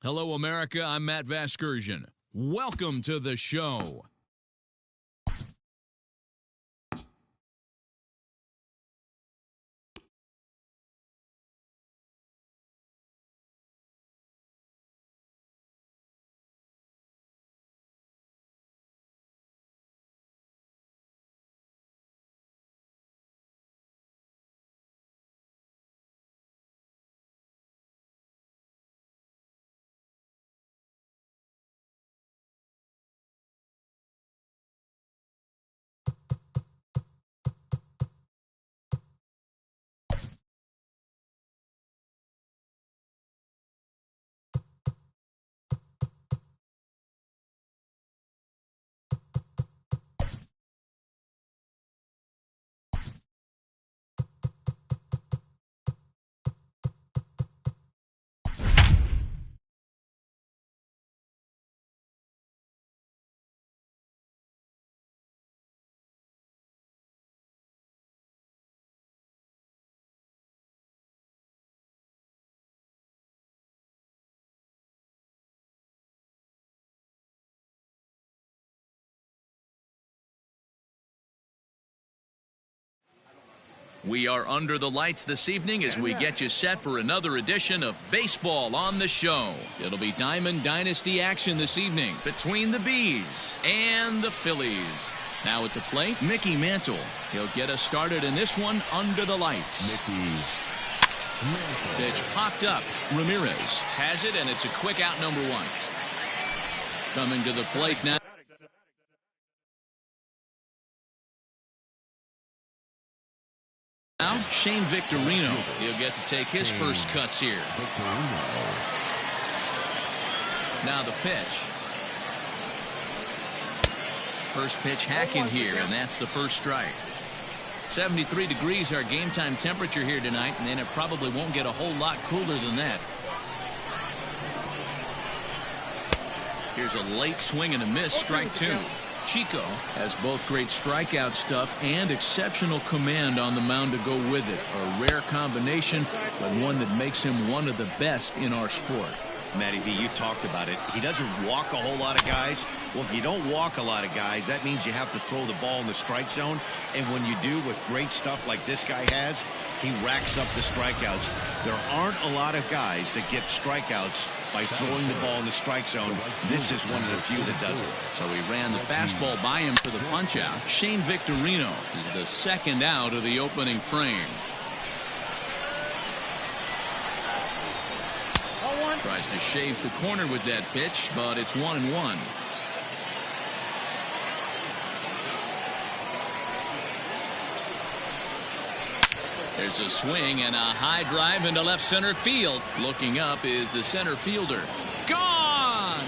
Hello, America. I'm Matt Vasgersian. Welcome to the show. We are under the lights this evening as we get you set for another edition of Baseball on the Show. It'll be Diamond Dynasty action this evening between the Bees and the Phillies. Now at the plate, Mickey Mantle. He'll get us started in this one under the lights. Mickey Mantle. Pitch popped up. Ramirez has it, and it's a quick out, number one. Coming to the plate now. Now, Shane Victorino. He'll get to take his first cuts here. Now the pitch. First pitch hacking here, and that's the first strike. 73 degrees our game time temperature here tonight, and it probably won't get a whole lot cooler than that. Here's a late swing and a miss, strike two. Chico has both great strikeout stuff and exceptional command on the mound to go with it. A rare combination, but one that makes him one of the best in our sport. Matty V, you talked about it. He doesn't walk a whole lot of guys. Well, if you don't walk a lot of guys, that means you have to throw the ball in the strike zone. And when you do, with great stuff like this guy has, he racks up the strikeouts. There aren't a lot of guys that get strikeouts by throwing the ball in the strike zone. This is one of the few that does it. So he ran the fastball by him for the punch out. Shane Victorino is the second out of the opening frame. Tries to shave the corner with that pitch, but it's 1-1. There's a swing and a high drive into left center field. Looking up is the center fielder. Gone!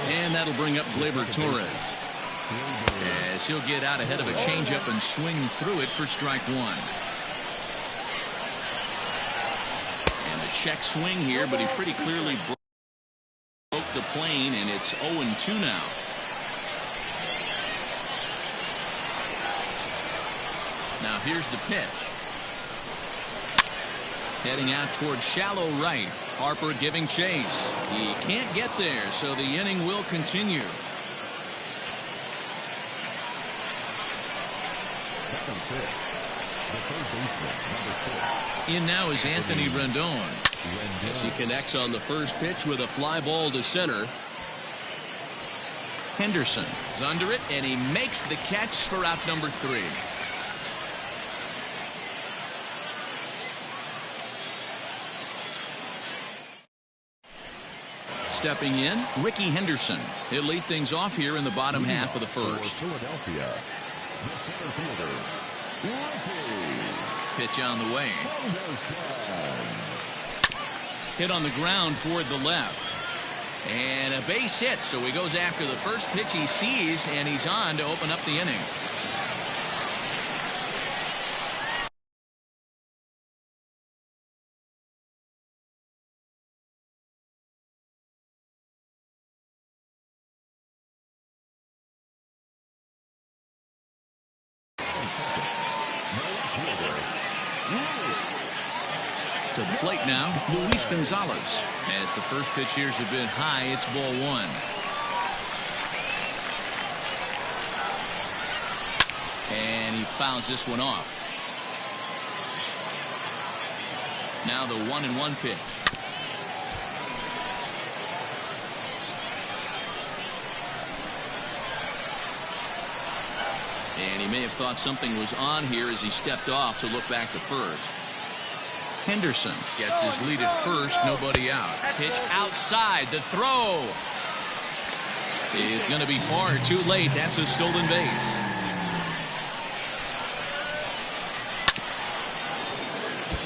And that'll bring up Gleyber Torres, as he'll get out ahead of a changeup and swing through it for strike one. And a check swing here, but he pretty clearly broke the plane, and it's 0-2 now. Now here's the pitch. Heading out towards shallow right. Harper giving chase. He can't get there, so the inning will continue. In now is Anthony Rendon, as he connects on the first pitch with a fly ball to center. Henderson is under it, and he makes the catch for out number 3. Stepping in, Ricky Henderson. He'll lead things off here in the bottom half of the first. Philadelphia, the center fielder, Pitch on the way. Hit on the ground toward the left. And a base hit, so he goes after the first pitch he sees, and he's on to open up the inning. plate now, Luis Gonzalez. As the first pitch here's a bit high, it's ball one. And he fouls this one off. Now the 1-1 pitch. And he may have thought something was on here as he stepped off to look back to first. Henderson gets his lead at first, nobody out. Pitch outside, the throw is going to be far too late. That's a stolen base.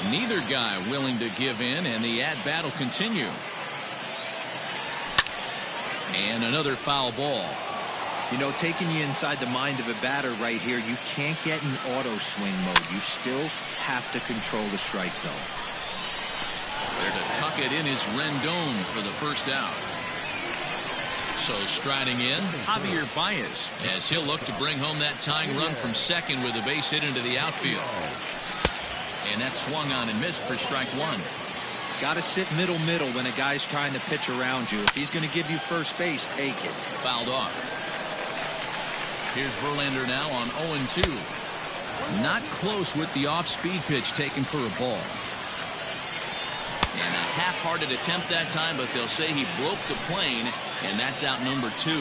Neither guy willing to give in, and the at-bat will continue. And another foul ball. You know, taking you inside the mind of a batter right here, you can't get in auto swing mode. You still have to control the strike zone. There to tuck it in is Rendon for the first out. So striding in, Javier Baez, as he'll look to bring home that tying run from second with a base hit into the outfield. And that swung on and missed for strike one. Got to sit middle when a guy's trying to pitch around you. If he's going to give you first base, take it. Fouled off. Here's Verlander now on 0-2. Not close with the off-speed pitch taken for a ball. And a half-hearted attempt that time, but they'll say he broke the plane, and that's out number 2.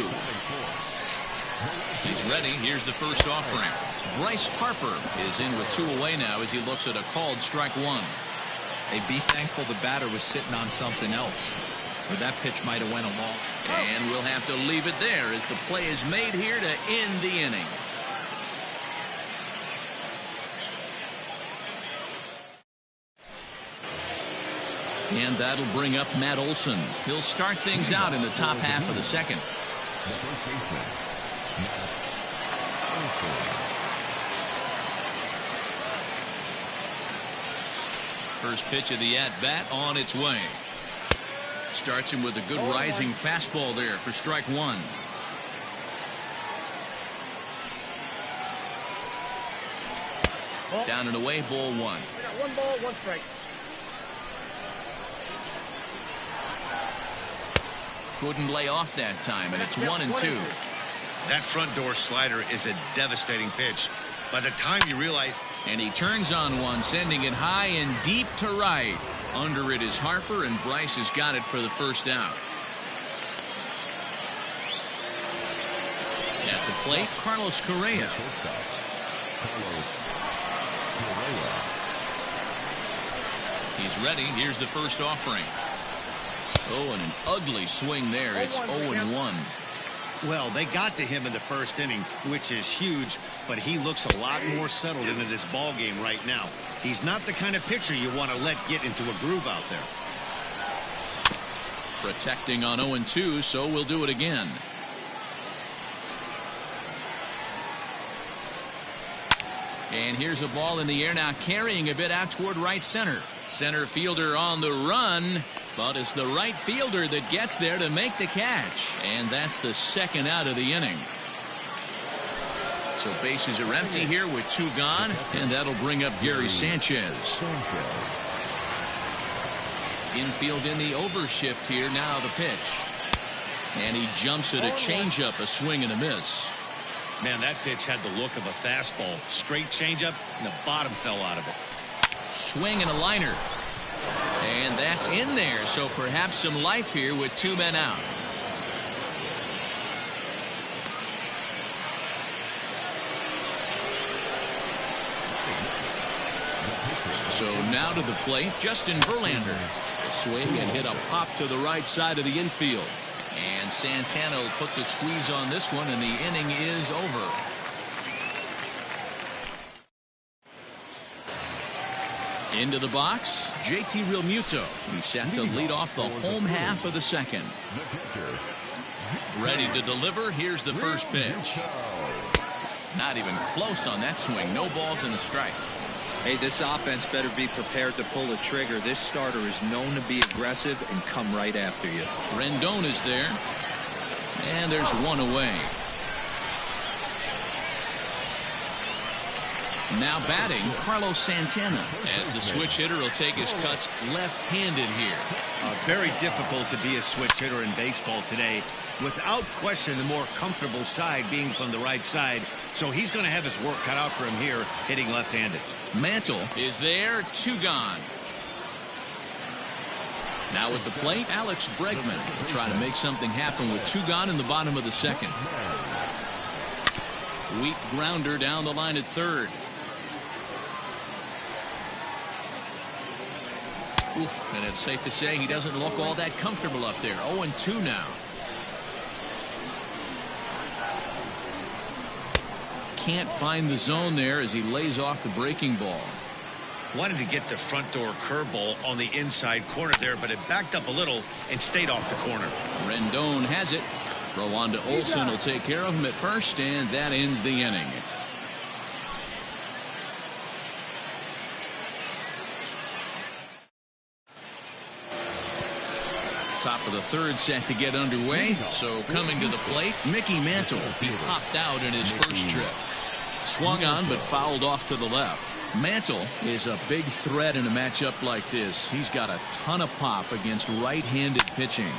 He's ready. Here's the first offering. Bryce Harper is in with 2 away now as he looks at a called strike one. Hey, be thankful the batter was sitting on something else, or that pitch might have went along. And we'll have to leave it there as the play is made here to end the inning. And that'll bring up Matt Olson. He'll start things out in the top half of the second. First pitch of the at-bat on its way. Starts him with a good rising fastball there for strike one. Down and away, ball one. We got 1 ball, 1 strike. Couldn't lay off that time, and it's 1-2. That front door slider is a devastating pitch. By the time you realize. And he turns on one, sending it high and deep to right. Under it is Harper, and Bryce has got it for the first out. At the plate, Carlos Correa. He's ready. Here's the first offering. Oh, and an ugly swing there. It's 0-1. Well, they got to him in the first inning, which is huge, but he looks a lot more settled into this ball game right now. He's not the kind of pitcher you want to let get into a groove out there. Protecting on 0-2, so we'll do it again. And here's a ball in the air now, carrying a bit out toward right center. Center fielder on the run. But it's the right fielder that gets there to make the catch. And that's the second out of the inning. So bases are empty here with 2 gone. And that'll bring up Gary Sanchez. Infield in the overshift here. Now the pitch. And he jumps at a changeup, a swing and a miss. Man, that pitch had the look of a fastball. Straight changeup, and the bottom fell out of it. Swing and a liner. And that's in there, so perhaps some life here with 2 men out. So now to the plate, Justin Verlander. A swing and hit a pop to the right side of the infield. And Santana will put the squeeze on this one, and the inning is over. Into the box, JT Realmuto. He's set to lead off the home half of the second. Ready to deliver. Here's the first pitch. Not even close on that swing. No balls in the strike. Hey, this offense better be prepared to pull a trigger. This starter is known to be aggressive and come right after you. Rendon is there. And there's 1 away. Now batting, Carlos Santana, as the switch hitter will take his cuts left-handed here. Very difficult to be a switch hitter in baseball today. Without question, the more comfortable side being from the right side. So he's going to have his work cut out for him here, hitting left-handed. Mantle is there, 2 gone. Now at the plate, Alex Bregman will try to make something happen with 2 gone in the bottom of the second. Weak grounder down the line at third. Oof, and it's safe to say he doesn't look all that comfortable up there. 0-2 now. Can't find the zone there as he lays off the breaking ball. Wanted to get the front door curveball on the inside corner there, but it backed up a little and stayed off the corner. Rendon has it. Throw on to Olsen will take care of him at first, and that ends the inning. Top of the third set to get underway. So coming to the plate, Mickey Mantle. He popped out in his first trip. Swung on but fouled off to the left. Mantle is a big threat in a matchup like this. He's got a ton of pop against right-handed pitching.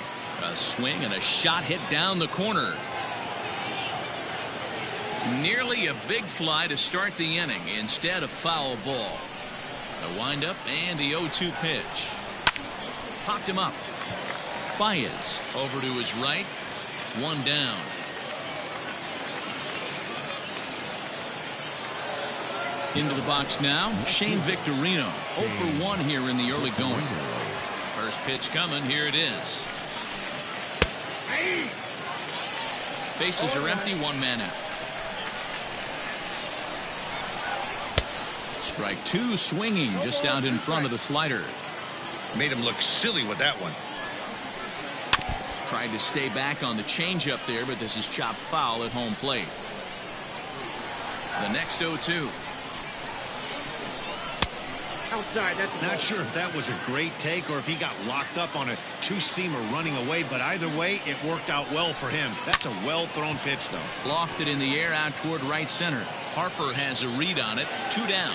A swing and a shot hit down the corner. Nearly a big fly to start the inning. Instead, a foul ball. A windup and the 0-2 pitch. Popped him up. Baez over to his right. 1 down. Into the box now, Shane Victorino. 0 for 1 here in the early going. First pitch coming. Here it is. Bases are empty. 1 man out. Strike 2, swinging just out in front of the slider. Made him look silly with that one. Tried to stay back on the changeup there, but this is chopped foul at home plate. The next 0-2. Outside. Not sure if that was a great take or if he got locked up on a 2-seamer running away, but either way, it worked out well for him. That's a well-thrown pitch, though. Lofted in the air out toward right center. Harper has a read on it. 2 down.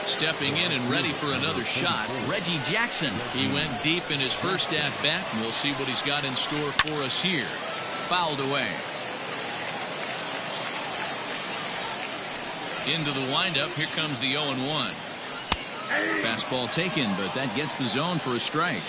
Stepping in and ready for another shot, Reggie Jackson. He went deep in his first at-bat, and we'll see what he's got in store for us here. Fouled away. Into the windup. Here comes the 0-1. Fastball taken, but that gets the zone for a strike.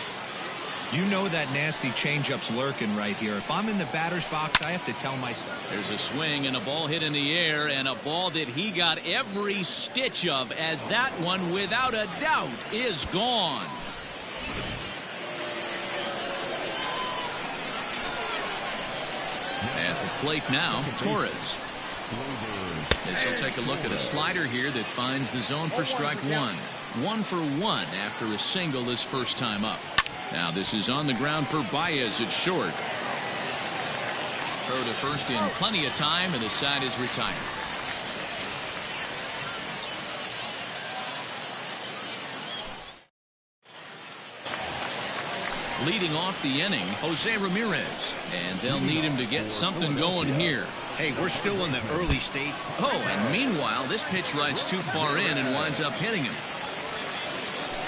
You know that nasty changeup's lurking right here. If I'm in the batter's box, I have to tell myself. There's a swing and a ball hit in the air, and a ball that he got every stitch of, as that one, without a doubt, is gone. At the plate now, Torres. This will take a look at a slider here that finds the zone for strike 1. 1 for 1 after a single his first time up. Now this is on the ground for Baez at short. Throw to first in plenty of time, and the side is retired. Leading off the inning, Jose Ramirez, and they'll need him to get something going here. Hey, we're still in the early stage. Oh, and meanwhile, this pitch rides too far in and winds up hitting him.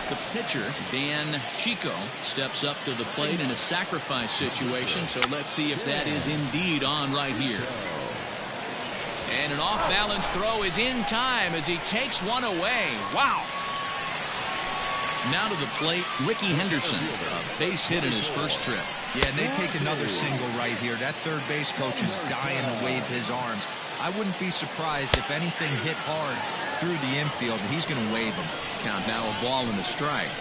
The pitcher, Dan Chico, steps up to the plate in a sacrifice situation, so let's see if that is indeed on right here. And an off-balance throw is in time as he takes one away. Wow! Now to the plate, Ricky Henderson, a base hit in his first trip. Yeah, and they take another single right here. That third base coach is dying to wave his arms. I wouldn't be surprised if anything hit hard through the infield. He's going to wave him. Count now a ball and a strike.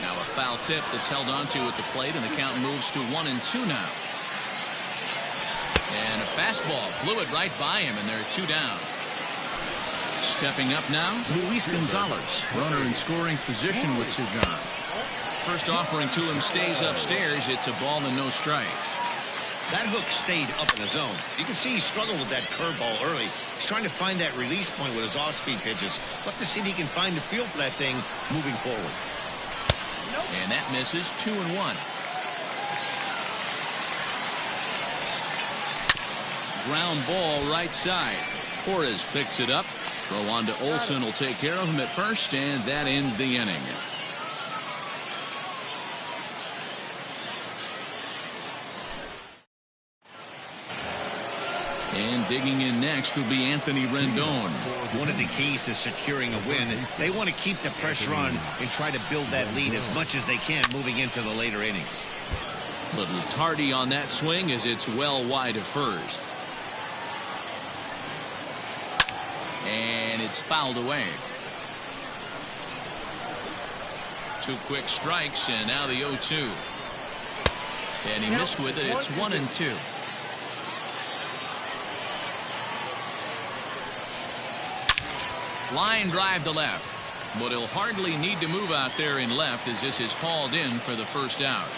Now a foul tip that's held onto at the plate, and the count moves to 1-2 now. And a fastball blew it right by him, and there are 2 down. Stepping up now, Luis Gonzalez, runner in scoring position with 2 gone. First offering to him stays upstairs. It's a ball and no strikes. That hook stayed up in the zone. You can see he struggled with that curveball early. He's trying to find that release point with his off-speed pitches. We'll have to see if he can find the feel for that thing moving forward. And that misses. 2-1. ground ball right side. Torres picks it up. Throw on to Olsen will take care of him at first, and that ends the inning. And digging in next will be Anthony Rendon. One of the keys to securing a win, they want to keep the pressure on and try to build that lead as much as they can moving into the later innings. Little tardy on that swing as it's well wide of first. And it's fouled away. 2 quick strikes, and now the 0-2. And he missed with it. It's 1-2. Line drive to left, but he'll hardly need to move out there in left as this is hauled in for the first out.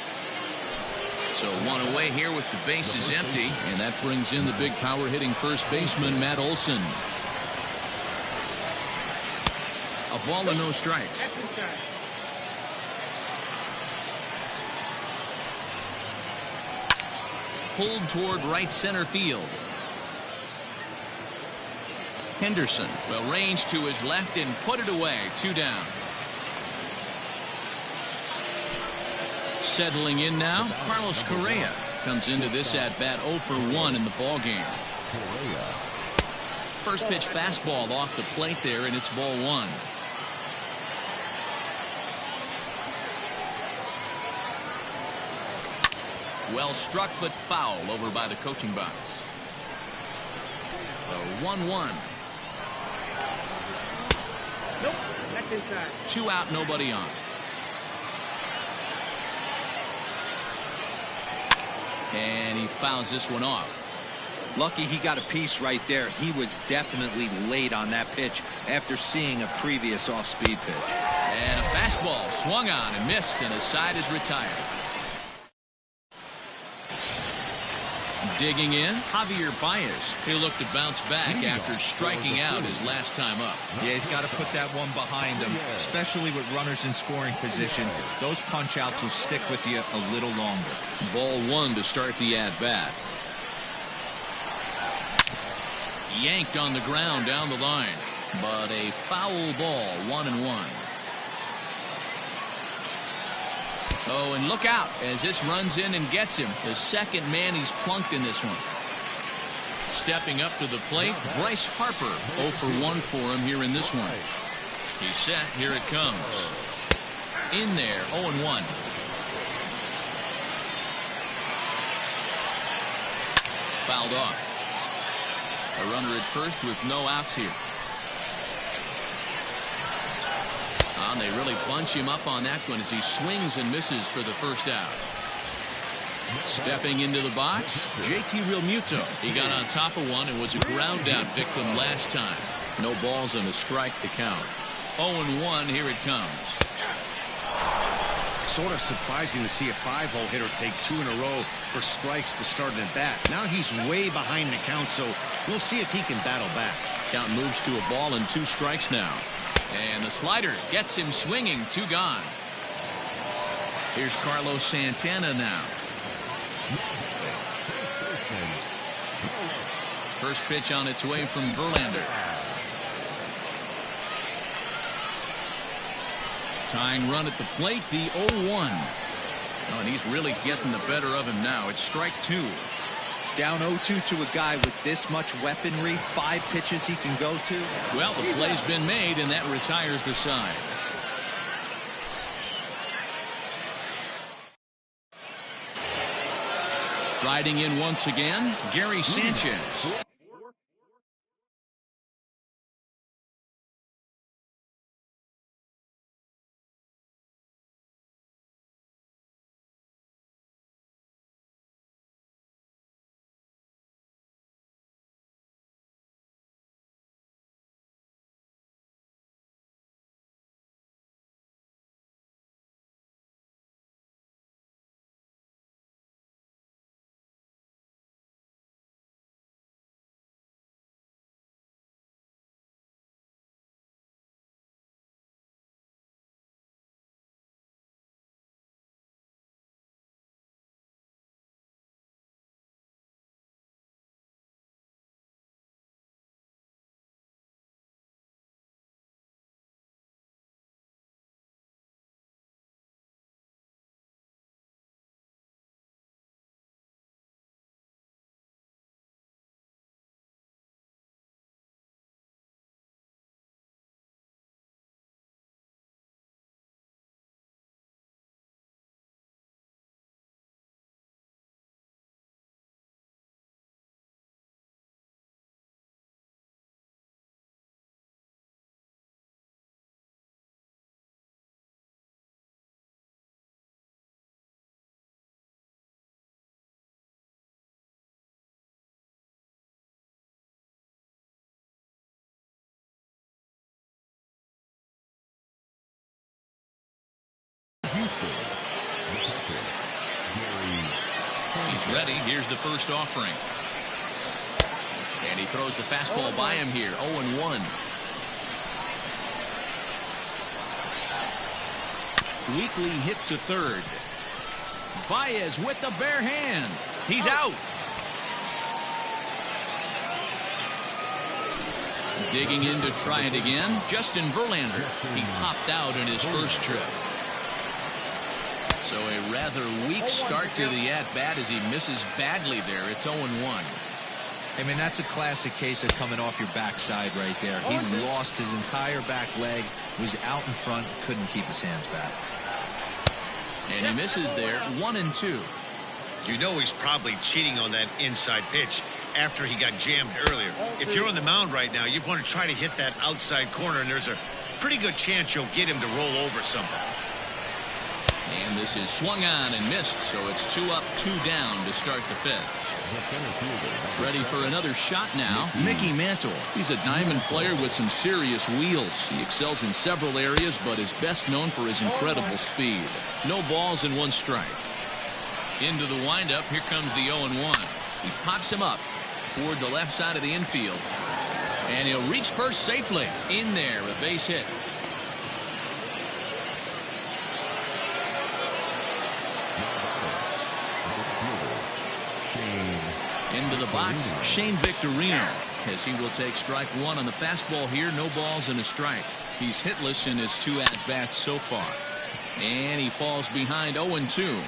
So one away here with the bases empty, and that brings in the big power hitting first baseman Matt Olson. A ball and no strikes. Pulled toward right center field. Henderson will range to his left and put it away. 2 down. Settling in now, Carlos Correa comes into this at bat 0 for 1 in the ball game. First pitch fastball off the plate there, and it's ball 1. Well struck but foul over by the coaching box. A 1-1. Nope, that's inside. 2 out, nobody on. And he fouls this one off. Lucky he got a piece right there. He was definitely late on that pitch after seeing a previous off-speed pitch. And a fastball swung on and missed, and his side is retired. Digging in, Javier Baez. He'll look to bounce back after striking out his last time up. Yeah, he's got to put that one behind him, especially with runners in scoring position. Those punch-outs will stick with you a little longer. Ball 1 to start the at-bat. Yanked on the ground down the line, but a foul ball. 1-1. Oh, and look out as this runs in and gets him. The second man he's plunked in this one. Stepping up to the plate, Bryce Harper. 0 for 1 for him here in this one. He's set. Here it comes. In there. 0-1. Fouled off. A runner at first with no outs here. And they really bunch him up on that one as he swings and misses for the first out. Stepping into the box, JT Realmuto. He got on top of one and was a ground out victim last time. No balls and a strike to count. 0-1, here it comes. Sort of surprising to see a 5-hole hitter take 2 in a row for strikes to start an at-bat. Now he's way behind the count, so we'll see if he can battle back. Count moves to a ball and 2 strikes now. And the slider gets him swinging. 2 gone. Here's Carlos Santana now. First pitch on its way from Verlander. Tying run at the plate, the 0-1. Oh, and he's really getting the better of him now. It's strike 2. Down 0-2 to a guy with this much weaponry, 5 pitches he can go to. Well, the play's been made, and that retires the side. Striding in once again, Gary Sanchez. ready. Here's the first offering. And he throws the fastball by him here. 0-1. Weekly hit to third. Baez with the bare hand. He's out. Digging in to try it again, Justin Verlander. He popped out in his first trip. So a rather weak start to the at-bat as he misses badly there. It's 0-1. I mean, that's a classic case of coming off your backside right there. He lost his entire back leg, was out in front, couldn't keep his hands back. And he misses there. 1-2. You know he's probably cheating on that inside pitch after he got jammed earlier. If you're on the mound right now, you want to try to hit that outside corner, and there's a pretty good chance you'll get him to roll over something. And this is swung on and missed, so it's 2 up, 2 down to start the fifth. Ready for another shot now. Mickey Mantle. He's a diamond player with some serious wheels. He excels in several areas, but is best known for his incredible speed. No balls and 1 strike. Into the windup. Here comes the 0-1. He pops him up toward the left side of the infield. And he'll reach first safely. In there, a base hit. Into the box, Shane Victorino, as he will take strike 1 on the fastball here. No balls and a strike. He's hitless in his 2 at-bats so far. And he falls behind 0-2.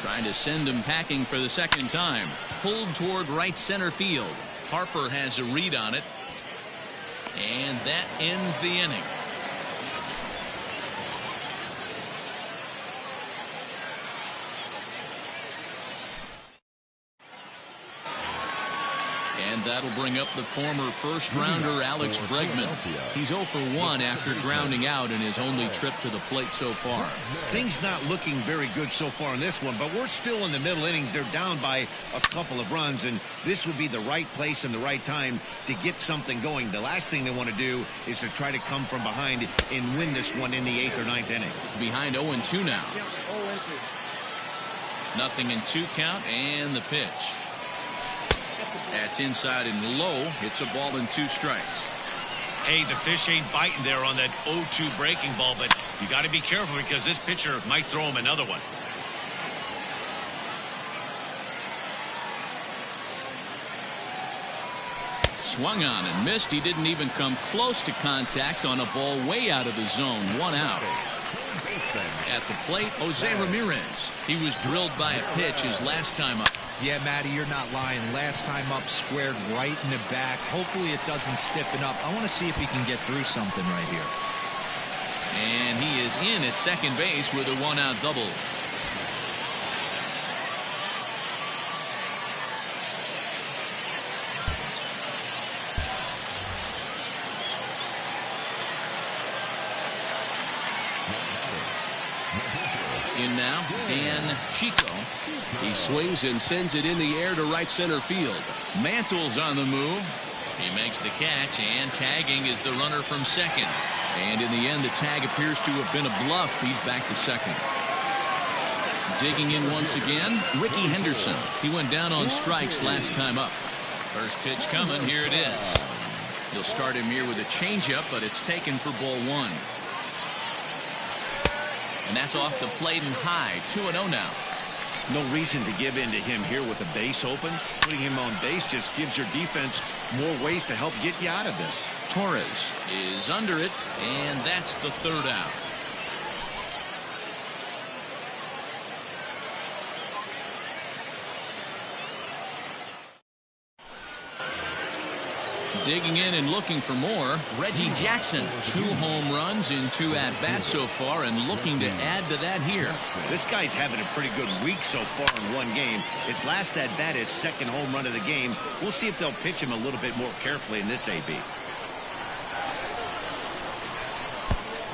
Trying to send him packing for the second time. Pulled toward right center field. Harper has a read on it. And that ends the inning. And that'll bring up the former first-rounder Alex Bregman. He's 0 for 1 after grounding out in his only trip to the plate so far. Things not looking very good so far in this one, but we're still in the middle innings. They're down by a couple of runs, and this would be the right place and the right time to get something going. The last thing they want to do is to try to come from behind and win this one in the 8th or 9th inning. Behind 0-2 now. 0-2 count, and the pitch. That's inside and low. It's a ball and 2 strikes. Hey, the fish ain't biting there on that 0-2 breaking ball, but you got to be careful because this pitcher might throw him another one. Swung on and missed. He didn't even come close to contact on a ball way out of the zone. 1 out. At the plate, Jose Ramirez. He was drilled by a pitch his last time up. Yeah, Matty, you're not lying. Last time up, squared right in the back. Hopefully it doesn't stiffen up. I want to see if he can get through something right here. And he is in at second base with a 1-out double. In now, Dan Chico. He swings and sends it in the air to right center field. Mantle's on the move. He makes the catch, and tagging is the runner from second. And in the end, the tag appears to have been a bluff. He's back to second. Digging in once again, Ricky Henderson. He went down on strikes last time up. First pitch coming. Here it is. He'll start him here with a changeup, but it's taken for ball 1. And that's off the plate and high. 2-0 now. No reason to give in to him here with the base open. Putting him on base just gives your defense more ways to help get you out of this. Torres is under it, and that's the 3rd out. Digging in and looking for more, Reggie Jackson. 2 home runs in 2 at-bats so far, and looking to add to that here. This guy's having a pretty good week so far in 1 game. His last at-bat is 2nd home run of the game. We'll see if they'll pitch him a little bit more carefully in this AB.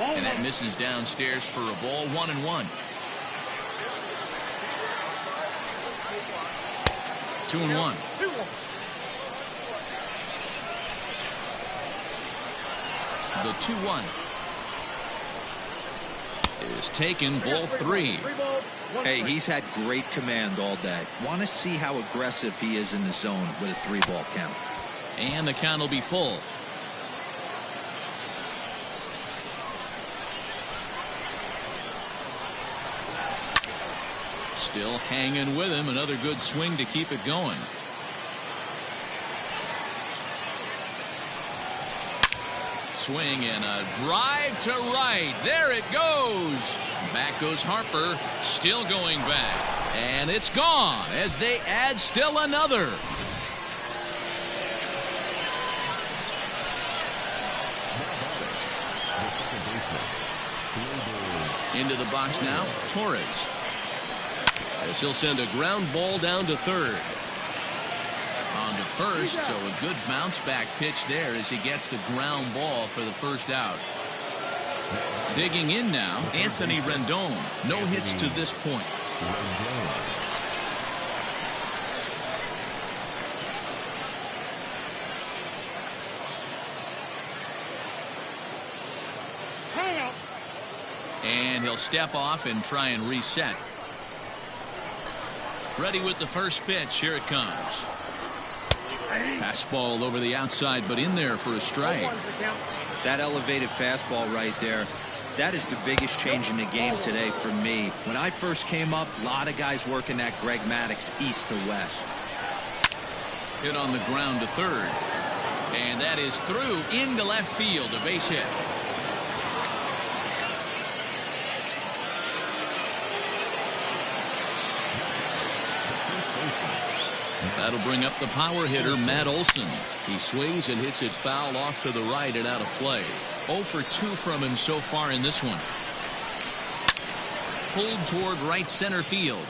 And that misses downstairs for a ball. 1-1. 2-1. The 2-1. is taken, ball 3. Hey, he's had great command all day. Want to see how aggressive he is in the zone with a 3-ball count. And the count will be full. Still hanging with him. Another good swing to keep it going. Swing and a drive to right. There it goes. Back goes Harper. Still going back. And it's gone as they add still another. Into the box now, Torres. As he'll send a ground ball down to third. On to first, so a good bounce back pitch there as he gets the ground ball for the first out. Digging in now, Anthony Rendon. No hits to this point. And he'll step off and try and reset. Ready with the first pitch. Here it comes. Fastball over the outside, but in there for a strike. That elevated fastball right there, that is the biggest change in the game today for me. When I first came up, a lot of guys working that Greg Maddux east to west. Hit on the ground to third. And that is through into left field, a base hit. That'll bring up the power hitter, Matt Olson. He swings and hits it foul off to the right and out of play. 0 for 2 from him so far in this one. Pulled toward right center field.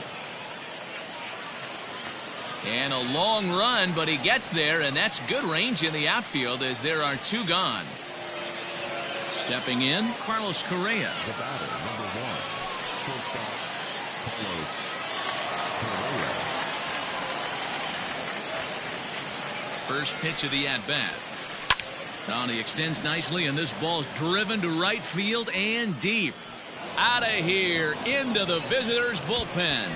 And a long run, but he gets there, and that's good range in the outfield as there are 2 gone. Stepping in, Carlos Correa. The batter, number 1. Shortstop, Carlos Correa. First pitch of the at-bat. Now he extends nicely, and this ball's driven to right field and deep. Out of here, into the visitors' bullpen.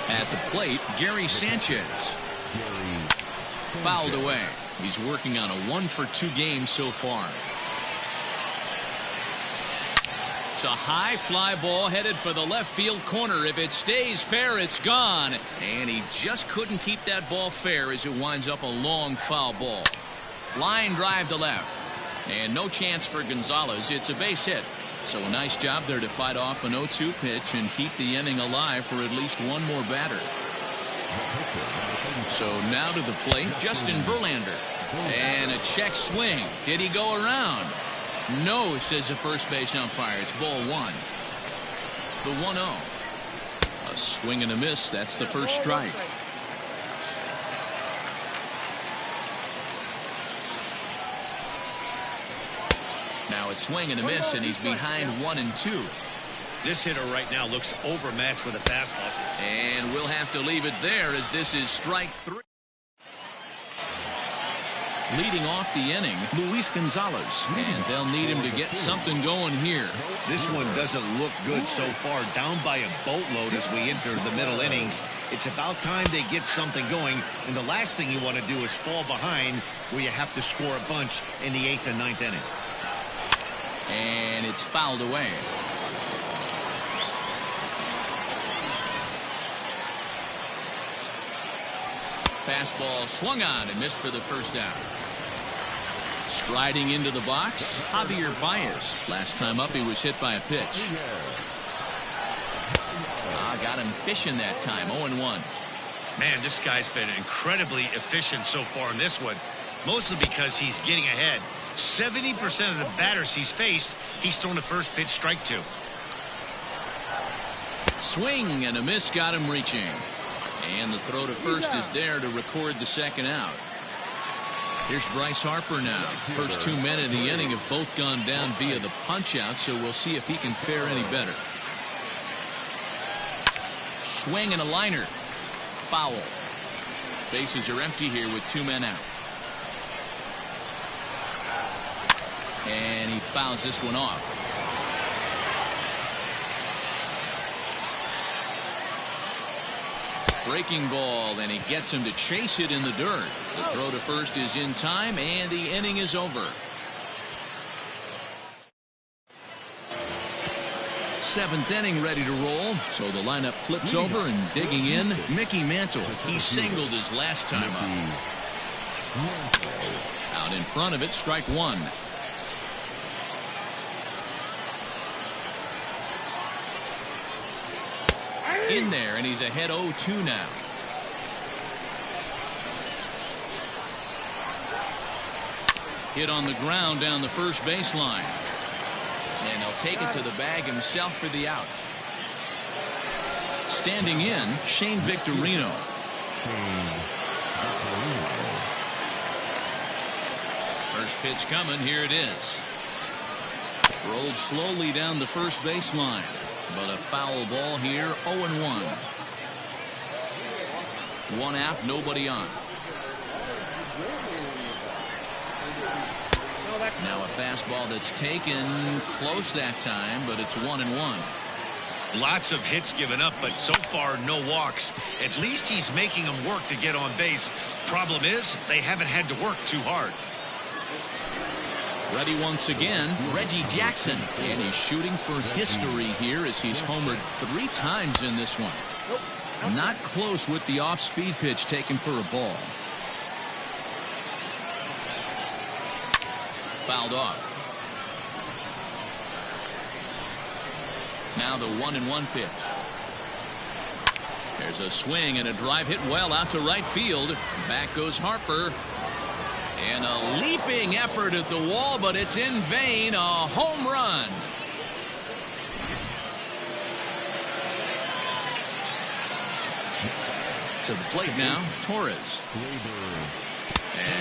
At the plate, Gary Sanchez. Fouled away. He's working on a 1 for 2 game so far. It's a high fly ball headed for the left field corner. If it stays fair, it's gone. And he just couldn't keep that ball fair as it winds up a long foul ball. Line drive to left. And no chance for Gonzalez. It's a base hit. So a nice job there to fight off an 0-2 pitch and keep the inning alive for at least one more batter. So now to the plate, Justin Verlander. And a check swing. Did he go around? No, says the first base umpire. It's ball 1. The 1-0. A swing and a miss. That's the first strike. Now it's swing and a miss, and he's behind 1-2. This hitter right now looks overmatched with a fastball. And we'll have to leave it there as this is strike 3. Leading off the inning, Luis Gonzalez, and they'll need him to get something going here. This one doesn't look good so far, down by a boatload as we enter the middle innings. It's about time they get something going, and the last thing you want to do is fall behind where you have to score a bunch in the 8th and 9th inning. And it's fouled away. Fastball swung on and missed for the first out. Striding into the box, Javier Baez. Last time up, he was hit by a pitch. Got him fishing that time, 0-1. Man, this guy's been incredibly efficient so far in this one, mostly because he's getting ahead. 70% of the batters he's faced, he's thrown the first pitch strike to. Swing and a miss got him reaching. And the throw to first is there to record the second out. Here's Bryce Harper now. First 2 men in the inning have both gone down via the punch-out, so we'll see if he can fare any better. Swing and a liner. Foul. Bases are empty here with 2 men out. And he fouls this one off. Breaking ball, and he gets him to chase it in the dirt. The throw to first is in time, and the inning is over. 7th inning ready to roll, so the lineup flips over, and digging in, Mickey Mantle. He singled his last time up. Out in front of it, strike one. In there, and he's ahead 0-2 now. Hit on the ground down the first baseline. And he'll take it to the bag himself for the out. Standing in, Shane Victorino. First pitch coming, here it is. Rolled slowly down the first baseline. But a foul ball here, 0-1. One out, nobody on. Now a fastball that's taken close that time, but it's 1-1. Lots of hits given up, but so far no walks. At least he's making them work to get on base. Problem is, they haven't had to work too hard. Ready once again, Reggie Jackson. And he's shooting for history here as he's homered 3 times in this one. Not close with the off-speed pitch taken for a ball. Fouled off. Now the 1-1 pitch. There's a swing and a drive hit well out to right field. Back goes Harper. And a leaping effort at the wall, but it's in vain. A home run. To the plate now, Torres.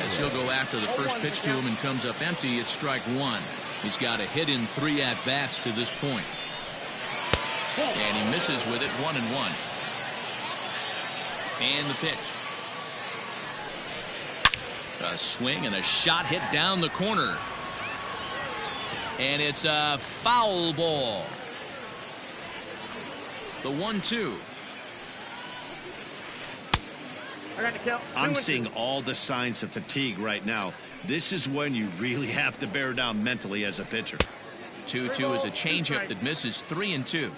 As he'll go after the first pitch to him and comes up empty, it's strike one. He's got a hit in 3 at-bats to this point. And he misses with it, 1-1. And the pitch. A swing and a shot hit down the corner. And it's a foul ball. The 1-2. I'm seeing all the signs of fatigue right now. This is when you really have to bear down mentally as a pitcher. 2-2 is a changeup that misses, 3-2.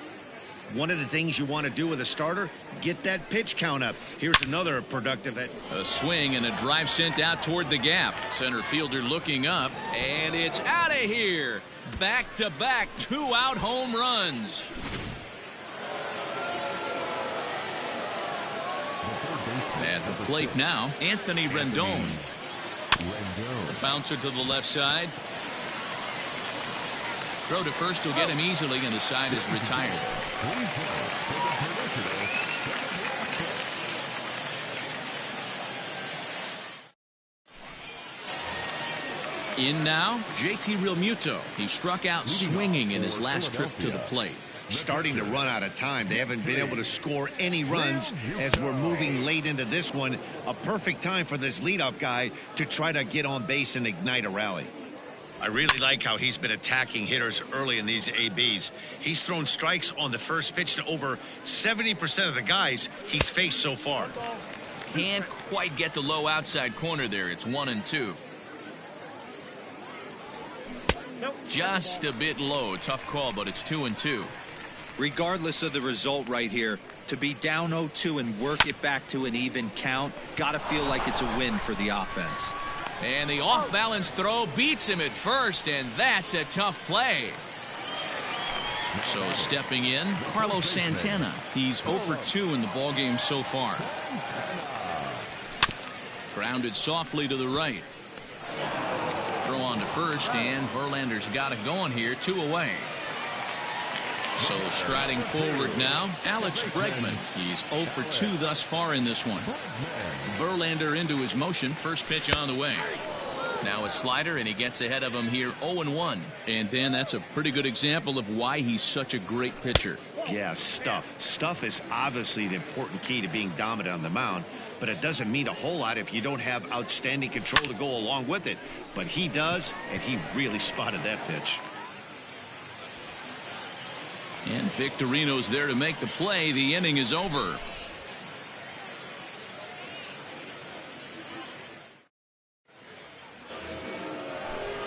One of the things you want to do with a starter, get that pitch count up. Here's another productive hit. A swing and a drive sent out toward the gap. Center fielder looking up, and it's out of here. Back-to-back 2-out home runs. At the plate now, Anthony Rendon. The bouncer to the left side. Throw to first will get him easily, and the side is retired. In now, JT Realmuto. He struck out swinging in his last trip to the plate. Starting to run out of time. They haven't been able to score any runs as we're moving late into this one. A perfect time for this leadoff guy to try to get on base and ignite a rally. I really like how he's been attacking hitters early in these ABs. He's thrown strikes on the first pitch to over 70% of the guys he's faced so far. Can't quite get the low outside corner there. It's 1-2. Just a bit low. Tough call, but it's 2-2. Regardless of the result right here, to be down 0-2 and work it back to an even count, gotta feel like it's a win for the offense. And the off-balance throw beats him at first, and that's a tough play. So stepping in, Carlos Santana. He's 0 for 2 in the ballgame so far. Grounded softly to the right. Throw on to first, and Verlander's got it going here, 2 away. So striding forward now, Alex Bregman. He's 0 for 2 thus far in this one. Verlander into his motion. First pitch on the way. Now a slider, and he gets ahead of him here, 0-1. And Dan, that's a pretty good example of why he's such a great pitcher. Yeah, stuff. Stuff is obviously the important key to being dominant on the mound. but it doesn't mean a whole lot if you don't have outstanding control to go along with it. But he does, and he really spotted that pitch. And Victorino's there to make the play. The inning is over.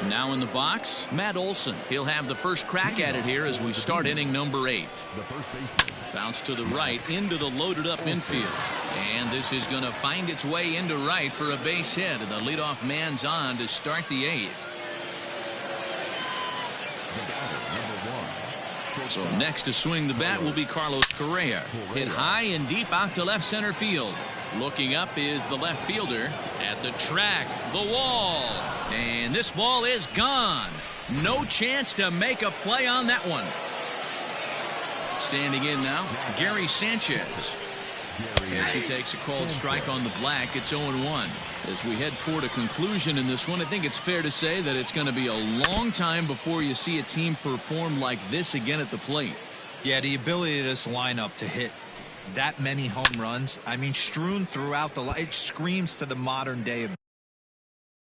Now in the box, Matt Olson. He'll have the first crack at it here as we start inning number 8. Bounce to the right into the loaded up infield. And this is going to find its way into right for a base hit. And the leadoff man's on to start the 8th. So next to swing the bat will be Carlos Correa. Hit high and deep out to left center field. Looking up is the left fielder at the track, the wall. And this ball is gone. No chance to make a play on that one. Standing in now, Gary Sanchez. As he takes a called strike on the black, it's 0-1. As we head toward a conclusion in this one, I think it's fair to say that it's going to be a long time before you see a team perform like this again at the plate. Yeah, the ability of this lineup to hit that many home runs, I mean, strewn throughout it screams to the modern day of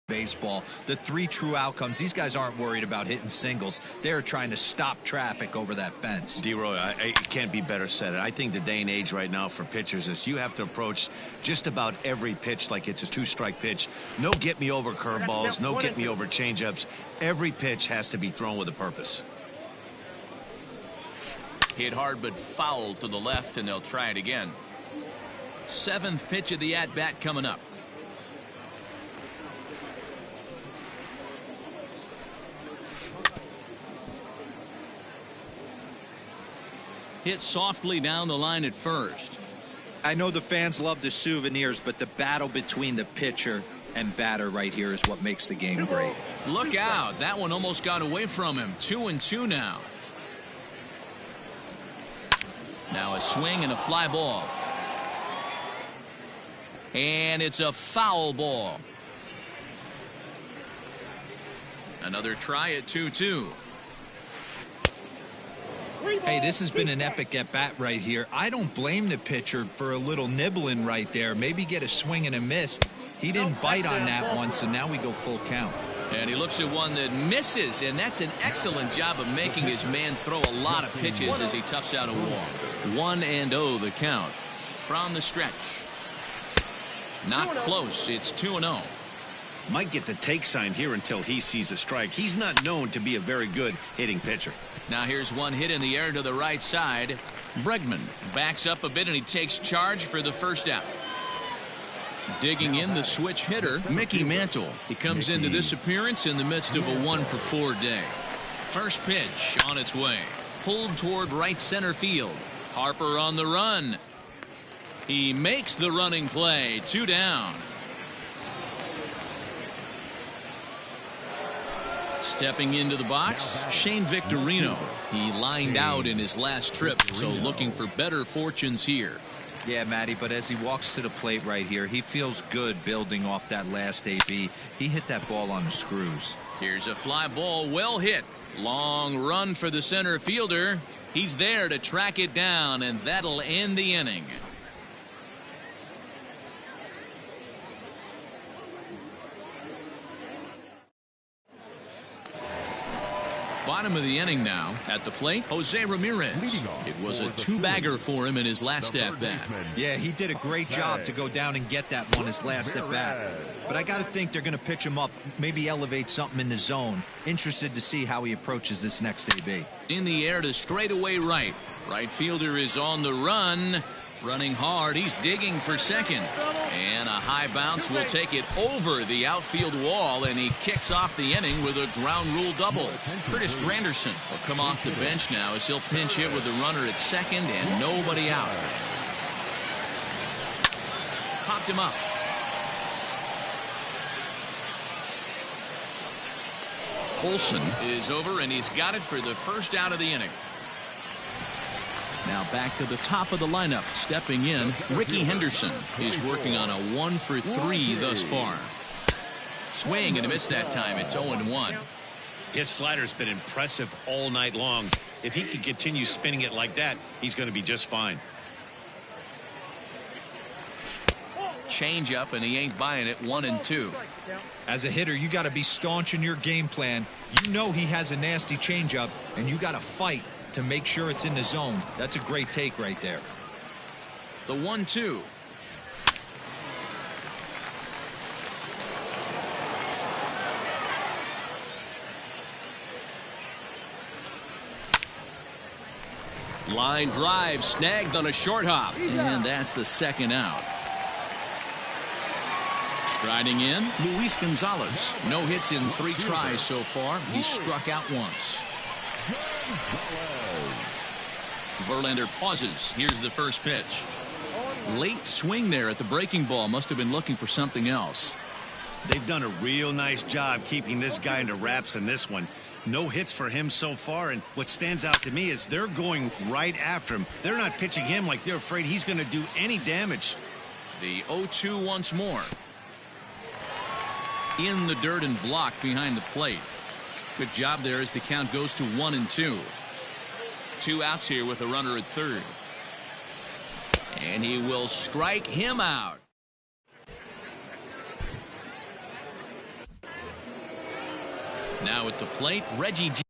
baseball. The 3 true outcomes. These guys aren't worried about hitting singles. They're trying to stop traffic over that fence. D-Roy, it can't be better said. I think the day and age right now for pitchers is you have to approach just about every pitch like it's a 2-strike pitch. No get-me-over curveballs, no get-me-over changeups. Every pitch has to be thrown with a purpose. Hit hard but foul to the left, and they'll try it again. 7th pitch of the at-bat coming up. Hit softly down the line at first. I know the fans love the souvenirs, but the battle between the pitcher and batter right here is what makes the game great. Look out. That one almost got away from him. 2-2 now. Now a swing and a fly ball. And it's a foul ball. Another try at 2-2. Hey, this has been an epic at-bat right here. I don't blame the pitcher for a little nibbling right there. Maybe get a swing and a miss. He didn't bite on that one, so now we go full count. And he looks at one that misses, and that's an excellent job of making his man throw a lot of pitches as he toughs out a wall. 1-0 the count. From the stretch. Not close. It's 2-0. Might get the take sign here until he sees a strike. He's not known to be a very good hitting pitcher. Now here's one hit in the air to the right side. Bregman backs up a bit and he takes charge for the first out. Digging in the switch hitter, Mickey Mantle. He comes into this appearance in the midst of a 1-for-4 day. First pitch on its way. Pulled toward right center field. Harper on the run. He makes the running play. 2 down. Stepping into the box, Shane Victorino. He lined out in his last trip, so looking for better fortunes here. Yeah, Matty, but as he walks to the plate right here, he feels good building off that last AB. He hit that ball on the screws. Here's a fly ball, well hit. Long run for the center fielder. He's there to track it down, and that'll end the inning. Bottom of the inning now. At the plate, Jose Ramirez. It was a 2-bagger for him in his last at-bat. Yeah, he did a great job to go down and get that one his last at-bat. But I got to think they're going to pitch him up, maybe elevate something in the zone. Interested to see how he approaches this next AB. In the air to straightaway right. Right fielder is on the run. Running hard. He's digging for second. And a high bounce will take it over the outfield wall, and he kicks off the inning with a ground rule double. Curtis Granderson will come off the bench now as he'll pinch hit with the runner at second and nobody out. Popped him up. Olson is over, and he's got it for the first out of the inning. Now back to the top of the lineup. Stepping in, Ricky Henderson is working on a 1-for-3 thus far. Swing and a miss that time. It's 0-1. His slider's been impressive all night long. If he can continue spinning it like that, he's going to be just fine. changeup, and he ain't buying it. 1-2. As a hitter, you got to be staunch in your game plan. You know he has a nasty changeup, and you got to fight to make sure it's in the zone. That's a great take right there. The 1-2. Line drive snagged on a short hop, and that's the second out. Striding in, Luis Gonzalez. No hits in 3 tries so far. He's struck out once. Verlander pauses. Here's the first pitch. Late swing there at the breaking ball. Must have been looking for something else. They've done a real nice job keeping this guy into wraps in this one. No hits for him so far, and what stands out to me is they're going right after him. They're not pitching him like they're afraid he's going to do any damage. The 0-2 once more. In the dirt and blocked behind the plate. Good job there as the count goes to 1-2. 2 outs here with a runner at third. And he will strike him out. Now at the plate, Reggie G.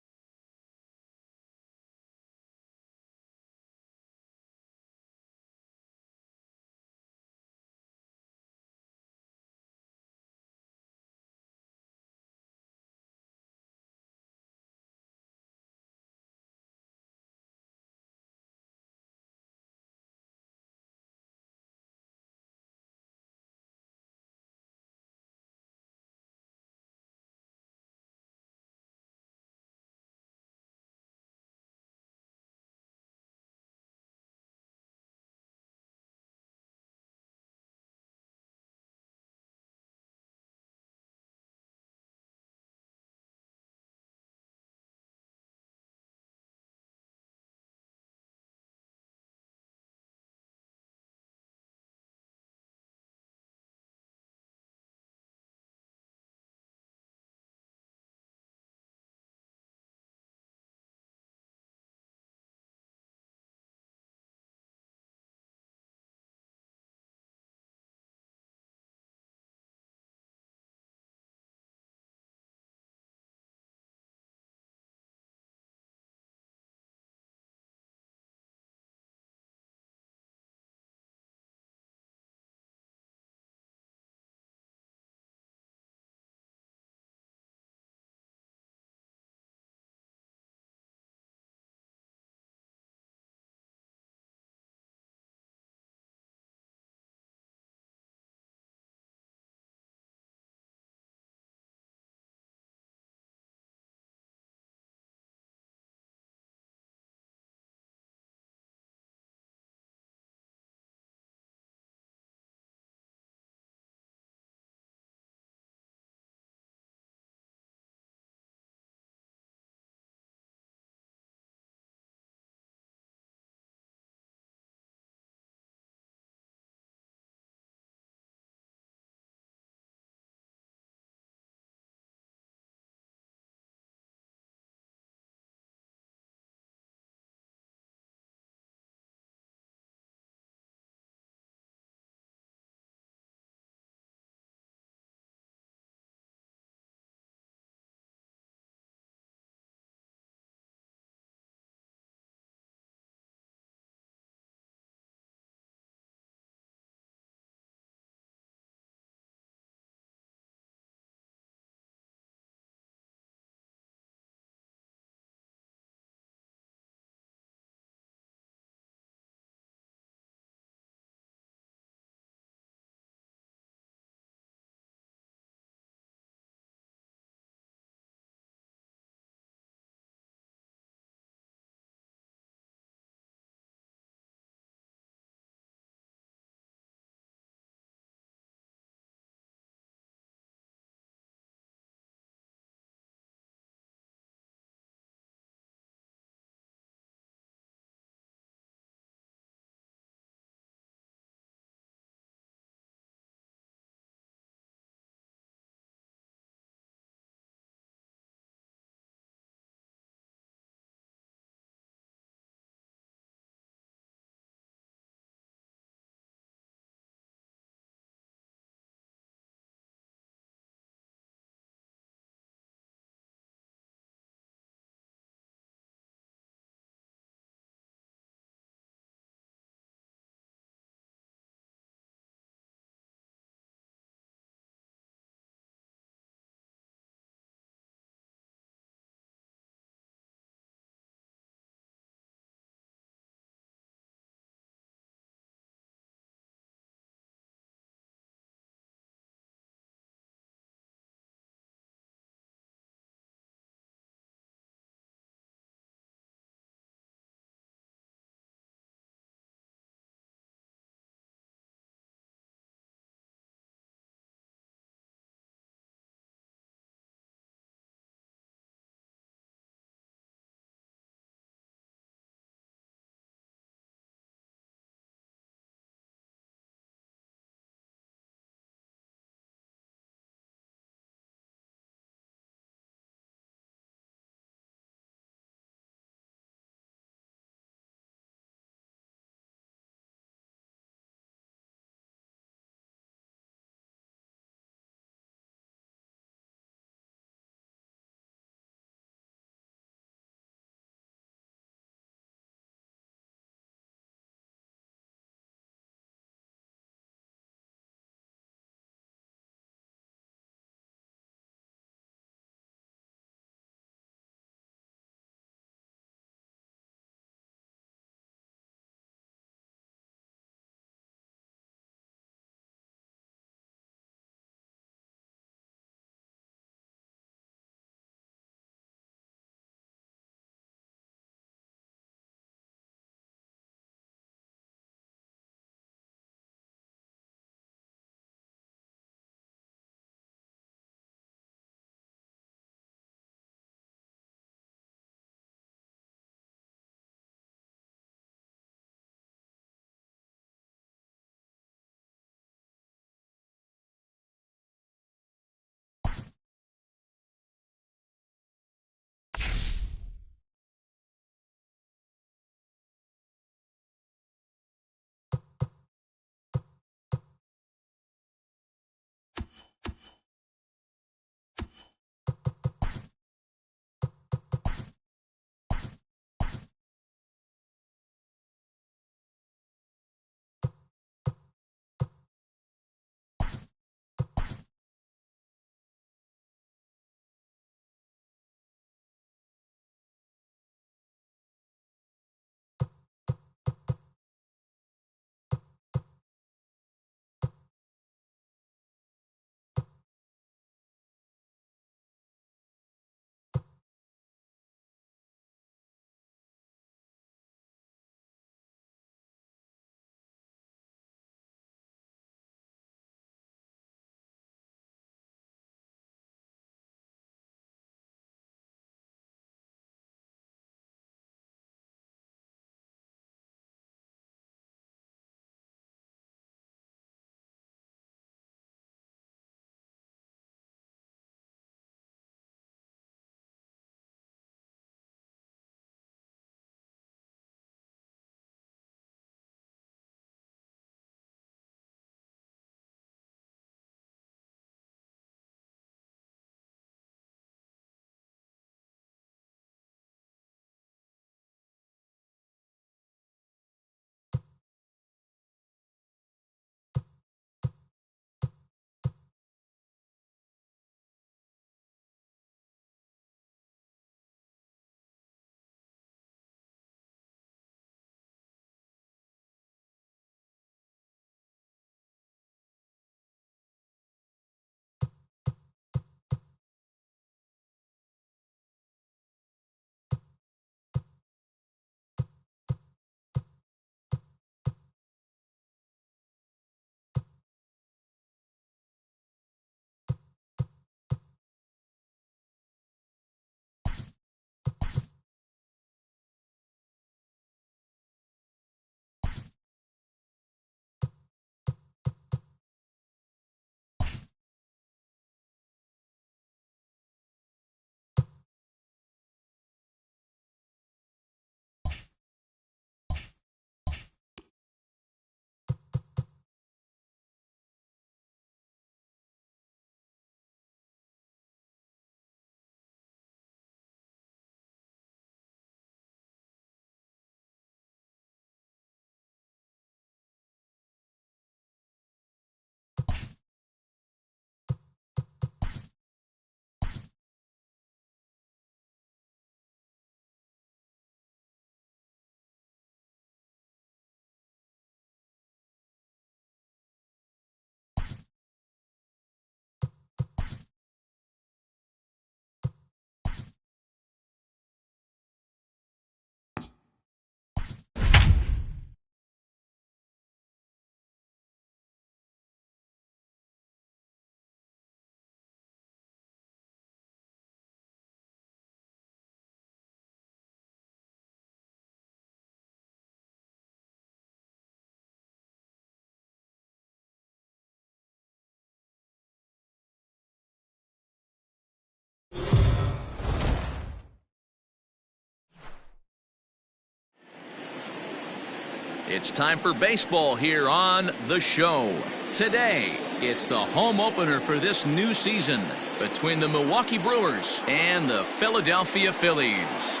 It's time for baseball here on The Show. Today, it's the home opener for this new season between the Milwaukee Brewers and the Philadelphia Phillies.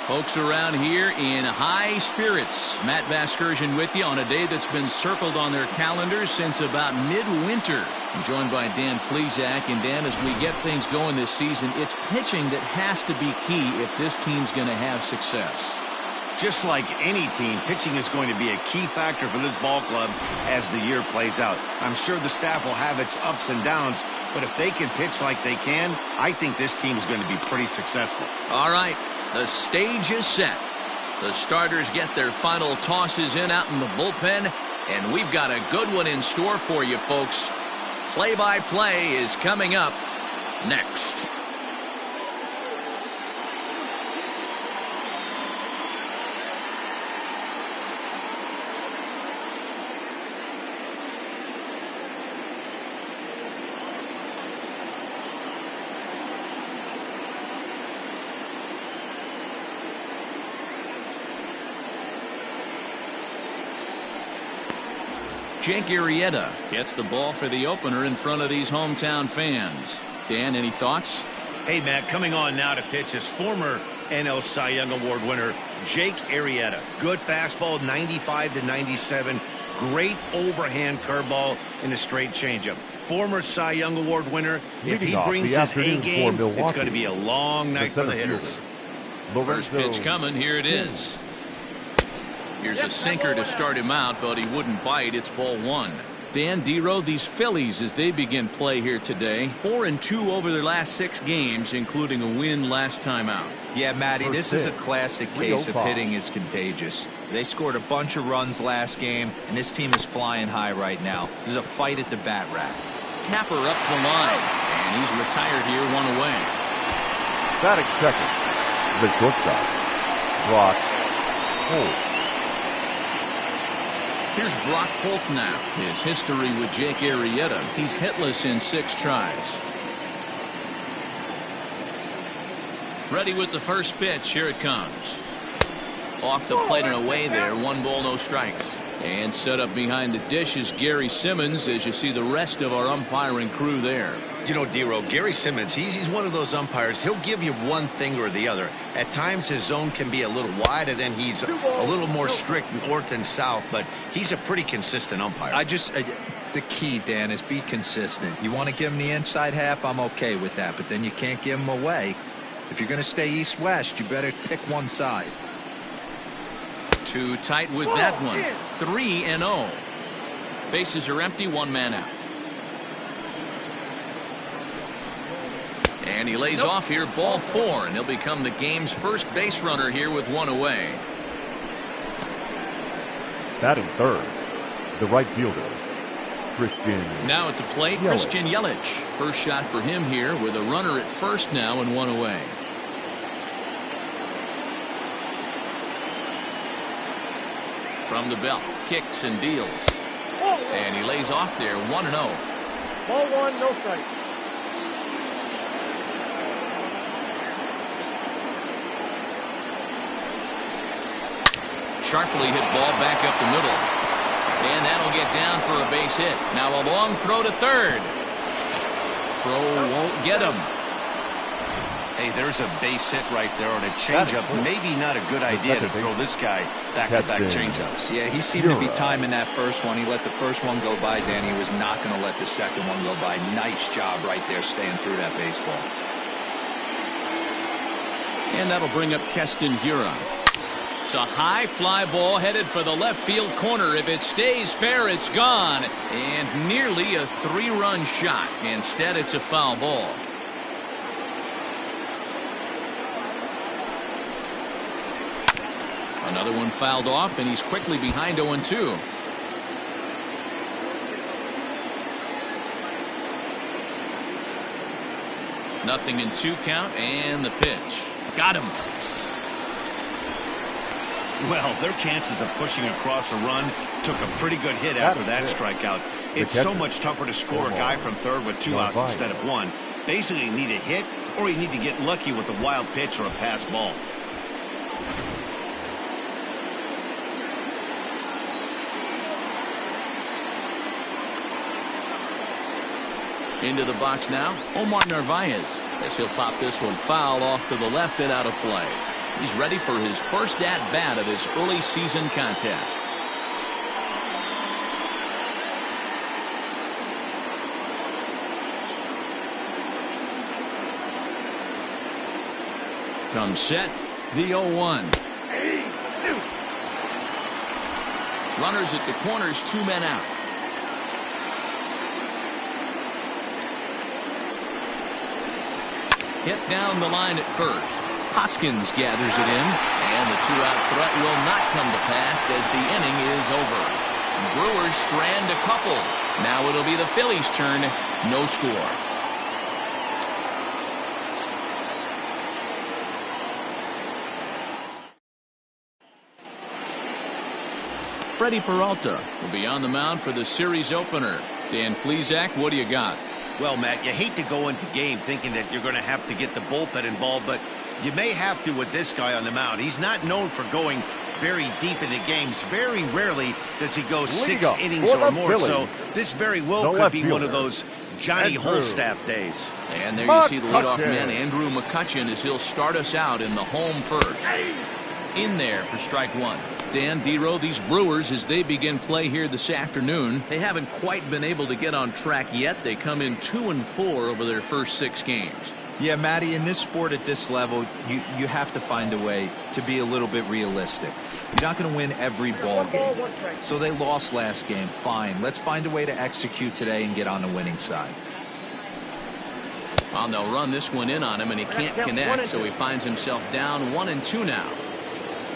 Folks around here in high spirits. Matt Vasgersian with you on a day that's been circled on their calendars since about midwinter. I'm joined by Dan Plesac. And Dan, as we get things going this season, it's pitching that has to be key if this team's going to have success. Just like any team, pitching is going to be a key factor for this ball club as the year plays out. I'm sure the staff will have its ups and downs, but if they can pitch like they can, I think this team is going to be pretty successful. All right. The stage is set. The starters get their final tosses in out in the bullpen, and we've got a good one in store for you, folks. Play-by-play is coming up next. Jake Arrieta gets the ball for the opener in front of these hometown fans. Dan, any thoughts? Hey, Matt, coming on now to pitch is former NL Cy Young Award winner Jake Arrieta. Good fastball, 95 to 97. Great overhand curveball and a straight changeup. Former Cy Young Award winner. If he brings his A game, it's going to be a long night for the hitters. First pitch coming. Here it is. Here's a sinker to start him out, but he wouldn't bite. It's ball one. Dan Dero, these Phillies, as they begin play here today, 4-2 over their last 6 games, including a win last time out. Yeah, Matty, this is a classic case of hitting is contagious. They scored a bunch of runs last game, and this team is flying high right now. There's a fight at the bat rack. Tapper up the line, and he's retired here, 1 away. Batting second, the shortstop, Brock Holt. Here's Brock Holt now. His history with Jake Arrieta. He's hitless in 6 tries. Ready with the first pitch. Here it comes. Off the plate and away there. 1 ball, no strikes. And set up behind the dish is Gary Simmons as you see the rest of our umpiring crew there. You know, Dero, Gary Simmons, he's one of those umpires. He'll give you one thing or the other. At times his zone can be a little wide, and then he's a little more strict north and south, but he's a pretty consistent umpire. The key, Dan, is be consistent. You want to give him the inside half, I'm okay with that, but then you can't give him away. If you're going to stay east-west, you better pick one side. Too tight with that one. 3-0. Bases are empty, 1 man out. And he lays off here, ball 4, and he'll become the game's first base runner here with 1 away. Batting third, the right fielder, Christian. Now at the plate, Christian Yelich. First shot for him here with a runner at first now and 1 away. From the belt, kicks and deals. And he lays off there, 1-0. Ball 1, no strike. Sharply hit ball back up the middle. And that'll get down for a base hit. Now a long throw to third. Throw won't get him. Hey, there's a base hit right there on a changeup. Maybe not a good idea to throw this guy back-to-back changeups. Yeah, he seemed to be timing that first one. He let the first one go by, Dan. He was not going to let the second one go by. Nice job right there staying through that baseball. And that'll bring up Keston Hiura. It's a high fly ball headed for the left field corner. If it stays fair, it's gone. And nearly a 3-run shot. Instead, it's a foul ball. Another one fouled off, and he's quickly behind 0-2. Nothing in 2 count, and the pitch. Got him. Well, their chances of pushing across a run took a pretty good hit after that strikeout. It's so much tougher to score a guy from third with 2 outs instead of 1. Basically, you need a hit, or you need to get lucky with a wild pitch or a pass ball. Into the box now, Omar Narvaez. Guess he'll pop this one foul off to the left and out of play. He's ready for his first at-bat of this early season contest. Comes set, the 0-1. Runners at the corners, 2 men out. Hit down the line at first. Hoskins gathers it in, and the 2-out threat will not come to pass as the inning is over. Brewers strand a couple. Now it'll be the Phillies' turn. No score. Freddie Peralta will be on the mound for the series opener. Dan Plesac, what do you got? Well, Matt, you hate to go into game thinking that you're going to have to get the bullpen involved, but you may have to with this guy on the mound. He's not known for going very deep into games. Very rarely does he go 6 innings or more, so this very well could be one of those Johnny Holstaff days. And there you see the leadoff man, Andrew McCutchen, as he'll start us out in the home first. In there for strike 1. Dan Dero, these Brewers, as they begin play here this afternoon, they haven't quite been able to get on track yet. They come in 2-4 over their first 6 games. Yeah, Matty, in this sport at this level, you have to find a way to be a little bit realistic. You're not going to win every ball game. So they lost last game. Fine. Let's find a way to execute today and get on the winning side. Well, they'll run this one in on him, and he can't connect, so he finds himself down 1-2 now.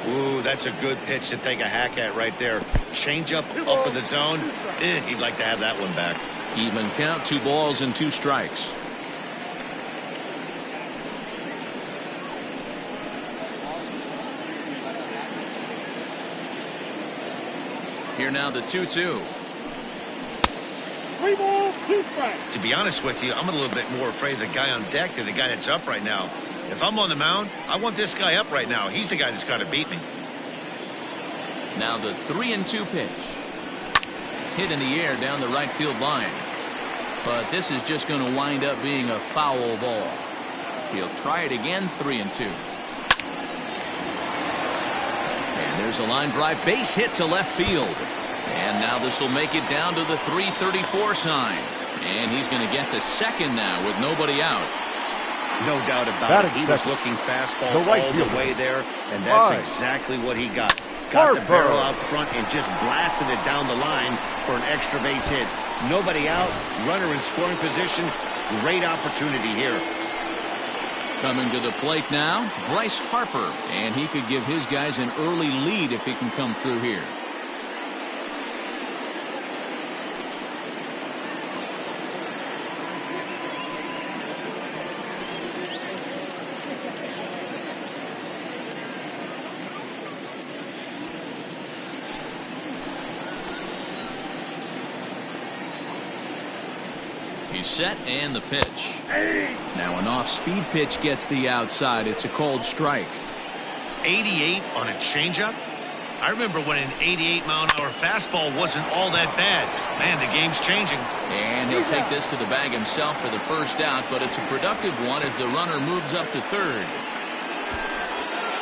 Ooh, that's a good pitch to take a hack at right there. Change up in the zone. He'd like to have that one back. Even count, 2 balls and 2 strikes. Here now the 2-2. 3 balls, 2 strikes. To be honest with you, I'm a little bit more afraid of the guy on deck than the guy that's up right now. If I'm on the mound, I want this guy up right now. He's the guy that's got to beat me. Now the 3-2 pitch. Hit in the air down the right field line. But this is just going to wind up being a foul ball. He'll try it again, 3-2. And there's a line drive, base hit to left field. And now this will make it down to the 334 sign. And he's going to get to second now with nobody out. No doubt about it. He was looking fastball all the way there, and that's exactly what he got. Got the barrel out front and just blasted it down the line for an extra base hit. Nobody out, runner in scoring position. Great opportunity here. Coming to the plate now, Bryce Harper, and he could give his guys an early lead if he can come through here. He's set and the pitch. Now an off-speed pitch gets the outside. It's a cold strike. 88 on a changeup? I remember when an 88-mile-an-hour fastball wasn't all that bad. Man, the game's changing. And he'll take this to the bag himself for the first out, but it's a productive one as the runner moves up to third.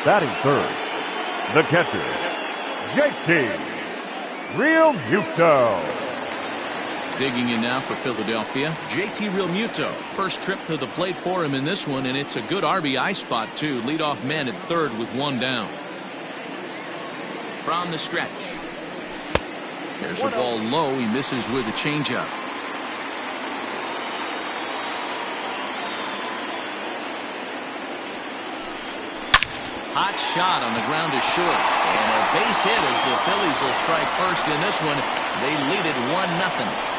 Batting third, the catcher, JT Realmuto. Digging in now for Philadelphia, JT Realmuto. First trip to the plate for him in this one, and it's a good RBI spot, too. Leadoff man at third with 1 down. From the stretch. There's a ball low. He misses with a changeup. Hot shot on the ground to short. And a base hit as the Phillies will strike first in this one. They lead it 1-0.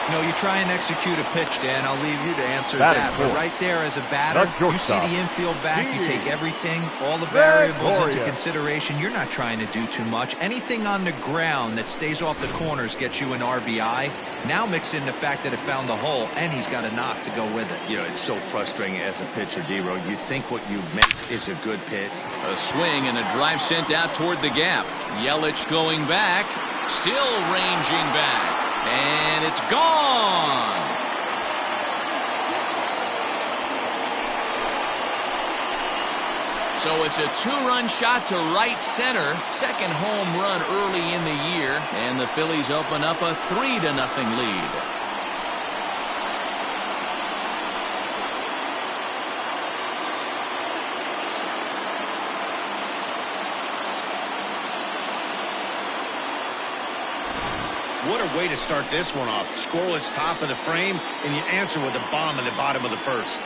You know, you try and execute a pitch, Dan. I'll leave you to answer that. But right there as a batter, you see the infield back. You take everything, all the variables into consideration. You're not trying to do too much. Anything on the ground that stays off the corners gets you an RBI. Now mix in the fact that it found the hole, and he's got a knock to go with it. You know, it's so frustrating as a pitcher, D-Row. You think what you make is a good pitch. A swing and a drive sent out toward the gap. Yelich going back, still ranging back. And it's gone. So it's a two-run shot to right center. Second home run early in the year. And the Phillies open up a 3-0 lead. What a way to start this one off. Scoreless top of the frame, and you answer with a bomb in the bottom of the first.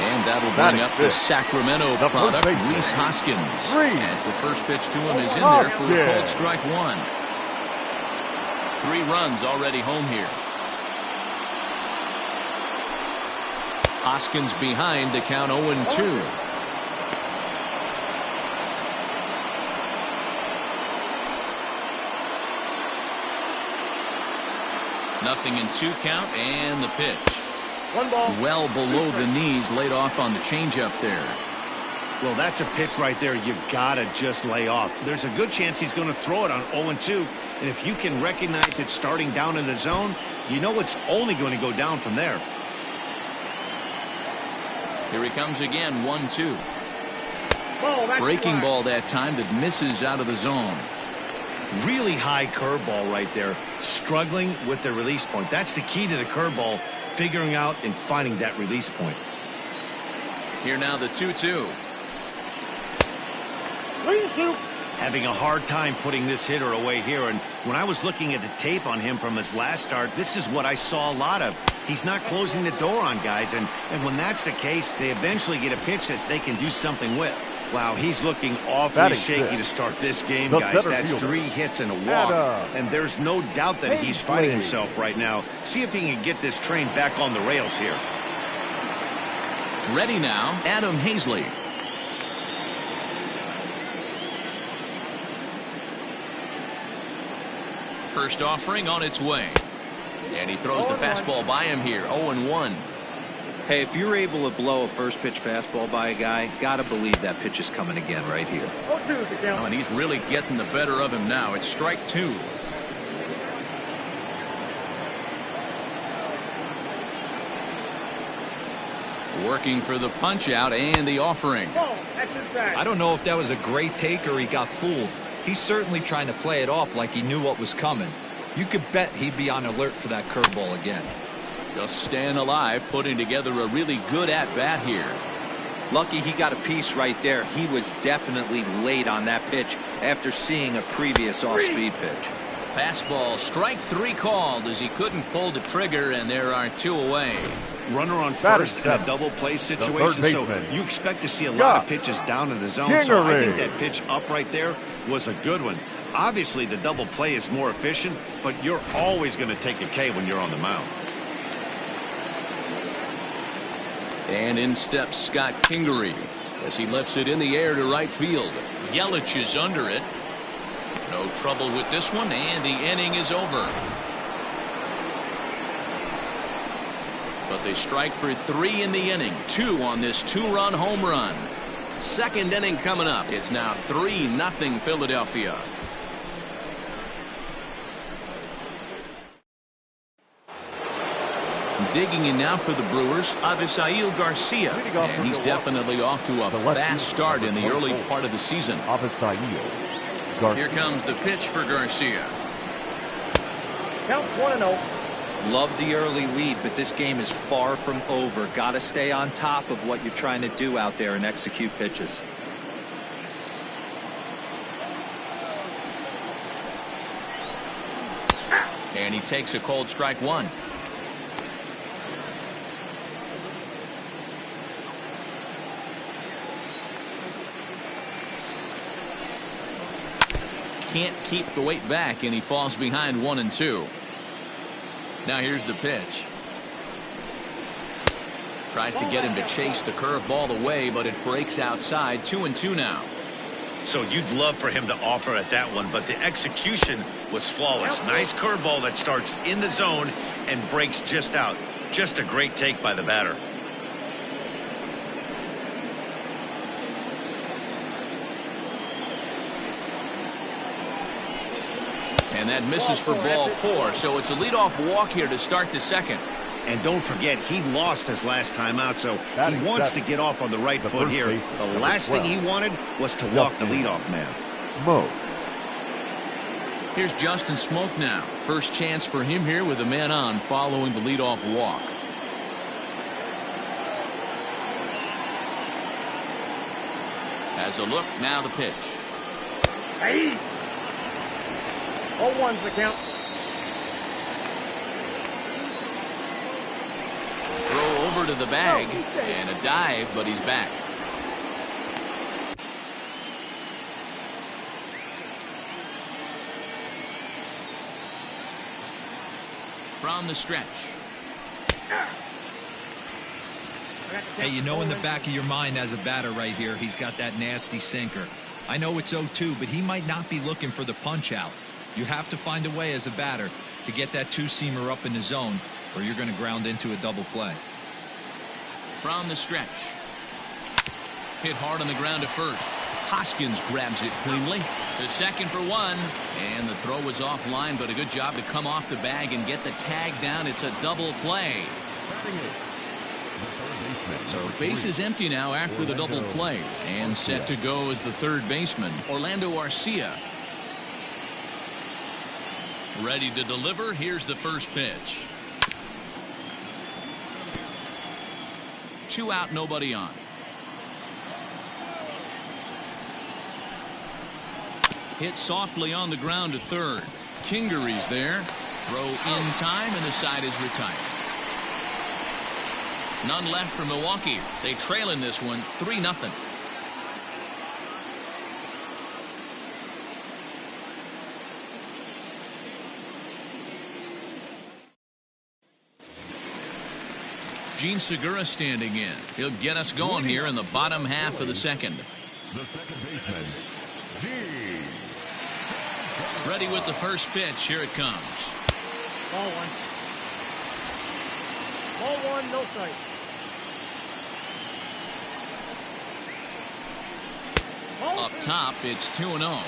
And that'll bring up the Sacramento product, Rhys Hoskins. As the first pitch to him is in there for a cold strike one. 3 runs already home here. Hoskins behind, the count 0-2. Nothing in 2 count, and the pitch. 1 ball. Well below the knees, laid off on the changeup there. Well, that's a pitch right there you gotta just lay off. There's a good chance he's going to throw it on 0-2, and if you can recognize it starting down in the zone, you know it's only going to go down from there. Here he comes again, 1-2. Ball, Breaking ball that time that misses out of the zone. Really high curveball right there. Struggling with the release point. That's the key to the curveball, figuring out and finding that release point. Here now the 2-2. 3-2. Having a hard time putting this hitter away here, and when I was looking at the tape on him from his last start, this is what I saw a lot of. He's not closing the door on guys, and when that's the case, they eventually get a pitch that they can do something with. Wow, he's looking awfully shaky to start this game, guys. That's 3 hits and a walk, and there's no doubt that he's fighting himself right now. See if he can get this train back on the rails here. Ready now, Adam Hazley. First offering on its way. And he throws the fastball by him here, 0-1. Hey, if you're able to blow a first pitch fastball by a guy, gotta believe that pitch is coming again right here. 0-2 the count. Oh, and he's really getting the better of him now. It's strike 2. Working for the punch out and the offering. Ball, that's inside. I don't know if that was a great take or he got fooled. He's certainly trying to play it off like he knew what was coming. You could bet he'd be on alert for that curveball again. Just staying alive, putting together a really good at-bat here. Lucky he got a piece right there. He was definitely late on that pitch after seeing a previous off-speed pitch. Fastball, strike 3 called as he couldn't pull the trigger, and there are 2 away. Runner on first in a double play situation, so you expect to see a lot of pitches down in the zone. So I think that pitch up right there was a good one. Obviously, the double play is more efficient, but you're always going to take a K when you're on the mound. And in steps Scott Kingery as he lifts it in the air to right field. Yelich is under it. No trouble with this one, and the inning is over. But they strike for 3 in the inning, 2 on this 2-run home run. Second inning coming up. It's now 3-0 Philadelphia. Digging in now for the Brewers, Avisail Garcia. And he's definitely off to a fast start in the early part of the season. Here comes the pitch for Garcia. Count 1-0. Love the early lead, but this game is far from over. Got to stay on top of what you're trying to do out there and execute pitches. And he takes a cold strike 1. can't keep the weight back, and he falls behind 1-2. Now here's the pitch. Tries to get him to chase the curveball away, but it breaks outside. 2-2 now. So you'd love for him to offer at that one, but the execution was flawless. Nice curveball that starts in the zone and breaks just out. Just a great take by the batter. And that misses for ball 4, so it's a leadoff walk here to start the second. And don't forget, he lost his last time out, so he wants to get off on the right foot here. The last thing he wanted was to walk the leadoff man. Smoke. Here's Justin Smoke now. First chance for him here with a man on following the leadoff walk. Has a look, now the pitch. Hey! 0-1's the count. Throw over to the bag, and a dive, but he's back. From the stretch. Hey, you know in the back of your mind as a batter right here, he's got that nasty sinker. I know it's 0-2, but he might not be looking for the punch out. You have to find a way as a batter to get that two-seamer up in the zone, or you're going to ground into a double play. From the stretch. Hit hard on the ground to first. Hoskins grabs it cleanly. To second for 1. And the throw was offline, but a good job to come off the bag and get the tag down. It's a double play. So base is empty now after the double play. And set to go as the third baseman, Orlando Arcia. Ready to deliver. Here's the first pitch. 2 out, nobody on. Hit softly on the ground to third. Kingery's there. Throw in time, and the side is retired. None left for Milwaukee. They trail in this one 3-0. Gene Segura standing in. He'll get us going here in the bottom half of the second. The second baseman, Gene. Ready with the first pitch. Here it comes. Ball 1. Ball 1, no strike. Up top, it's 2-0.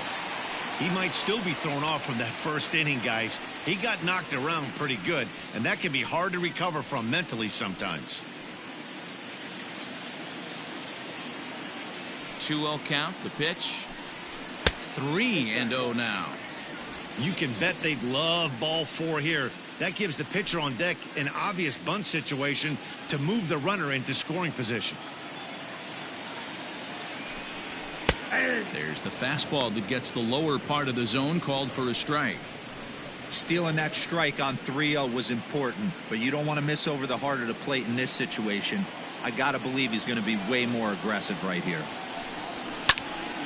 He might still be thrown off from that first inning, guys. He got knocked around pretty good, and that can be hard to recover from mentally sometimes. 2-0 count, the pitch. 3-0 now. You can bet they'd love ball 4 here. That gives the pitcher on deck an obvious bunt situation to move the runner into scoring position. There's the fastball that gets the lower part of the zone, called for a strike. Stealing that strike on 3-0 was important, but you don't want to miss over the heart of the plate in this situation. I got to believe he's going to be way more aggressive right here.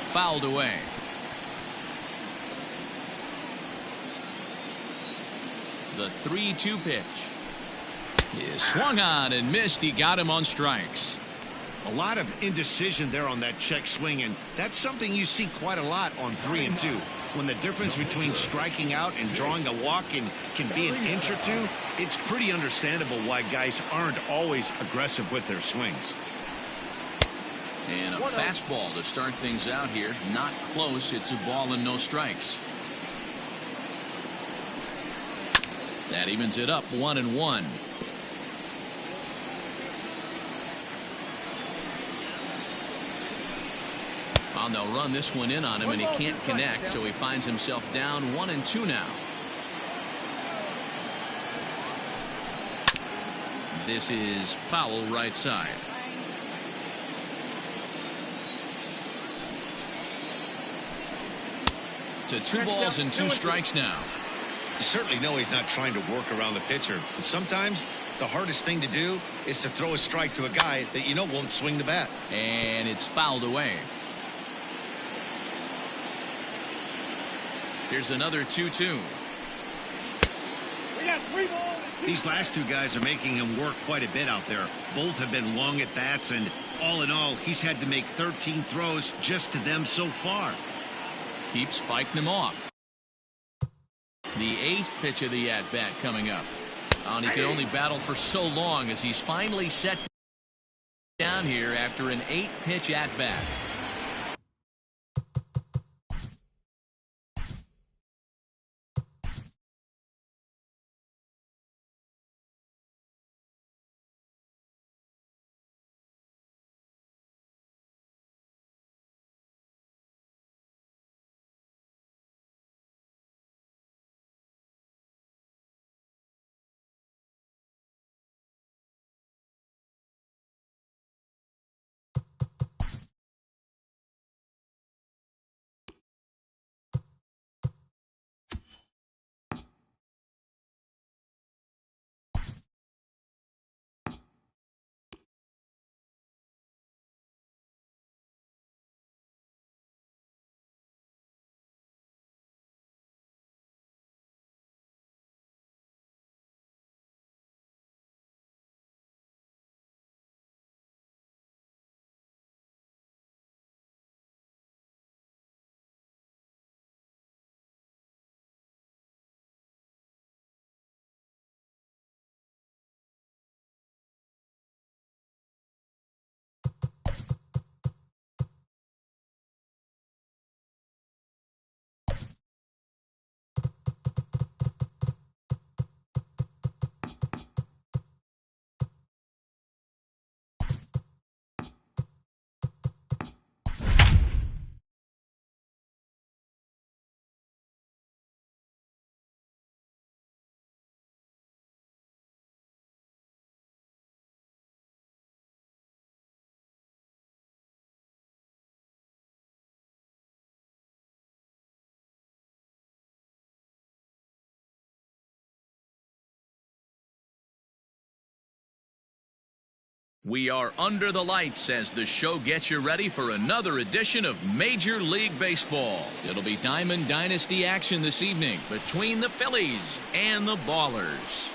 Fouled away. The 3-2 pitch is swung on and missed. He got him on strikes. A lot of indecision there on that check swing, and that's something you see quite a lot on 3-2. When the difference between striking out and drawing a walk can be an inch or two, it's pretty understandable why guys aren't always aggressive with their swings. And a fastball to start things out here. Not close. It's a ball and no strikes. That evens it up 1-1. And they'll run this one in on him, and he can't connect, so he finds himself down 1-2 now. This is foul right side. To 2 balls and 2 strikes now. You certainly know he's not trying to work around the pitcher, but sometimes the hardest thing to do is to throw a strike to a guy that you know won't swing the bat. And it's fouled away. Here's another 2-2. We got 3 balls. These last two guys are making him work quite a bit out there. Both have been long at bats, and all in all, he's had to make 13 throws just to them so far. Keeps fighting him off. The 8th pitch of the at-bat coming up. And he could only battle for so long as he's finally set down here after an 8-pitch at-bat. We are under the lights as the show gets you ready for another edition of Major League Baseball. It'll be Diamond Dynasty action this evening between the Phillies and the Ballers.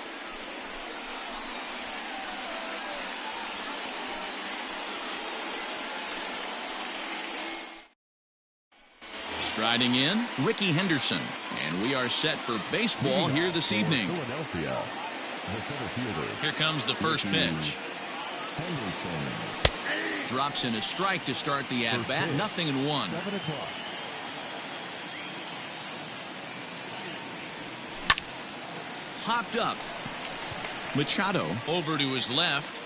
Striding in, Ricky Henderson. And we are set for baseball here this evening. Philadelphia, the center fielder. Here comes the first pitch. Henderson. Drops in a strike to start the at-bat. 0-1. 7 o'clock. Popped up. Machado over to his left.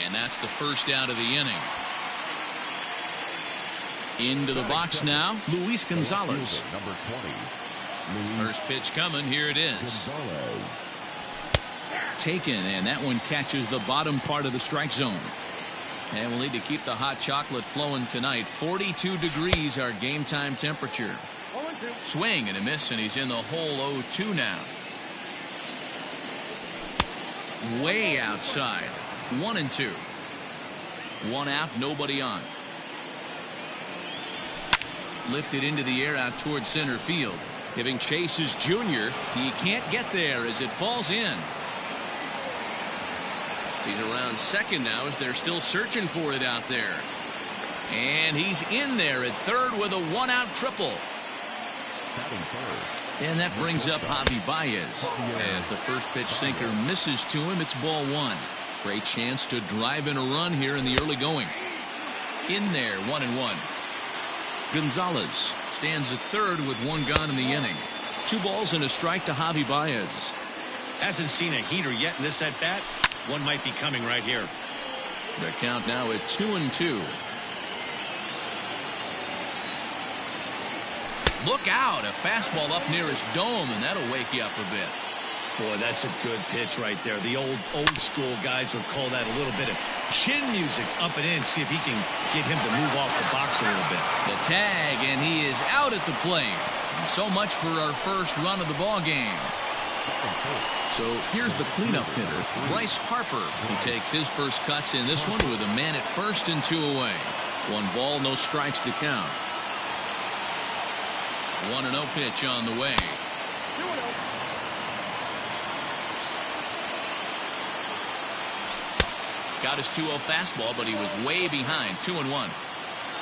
And that's the first out of the inning. Into the box now, Luis Gonzalez. Number 20. First pitch coming. Here it is. Gonzalez. Taken, and that one catches the bottom part of the strike zone. And we'll need to keep the hot chocolate flowing tonight. 42 degrees our game time temperature. 0-2. Swing and a miss, and he's in the hole 0-2 now. Way outside. 1-2. 1 out, nobody on. Lifted into the air out towards center field. Giving chase is Junior. He can't get there as it falls in. He's around second now as they're still searching for it out there. And he's in there at third with a 1-out triple. And that brings up Javi Baez. As the first pitch sinker misses to him, it's ball 1. Great chance to drive in a run here in the early going. In there, 1-1. Gonzalez stands at third with 1 gone in the inning. 2 balls and a strike to Javi Baez. Hasn't seen a heater yet in this at-bat. One might be coming right here. The count now at 2-2. Look out, a fastball up near his dome, and that'll wake you up a bit. Boy, that's a good pitch right there. The old school guys would call that a little bit of chin music up and in. See if he can get him to move off the box a little bit. The tag, and he is out at the plate. And so much for our first run of the ball game. So here's the cleanup hitter, Bryce Harper. He takes his first cuts in this one with a man at first and 2 away. 1 ball, no strikes to count. 1-0 pitch on the way. 2-0. Got his 2-0 fastball, but he was way behind. 2-1.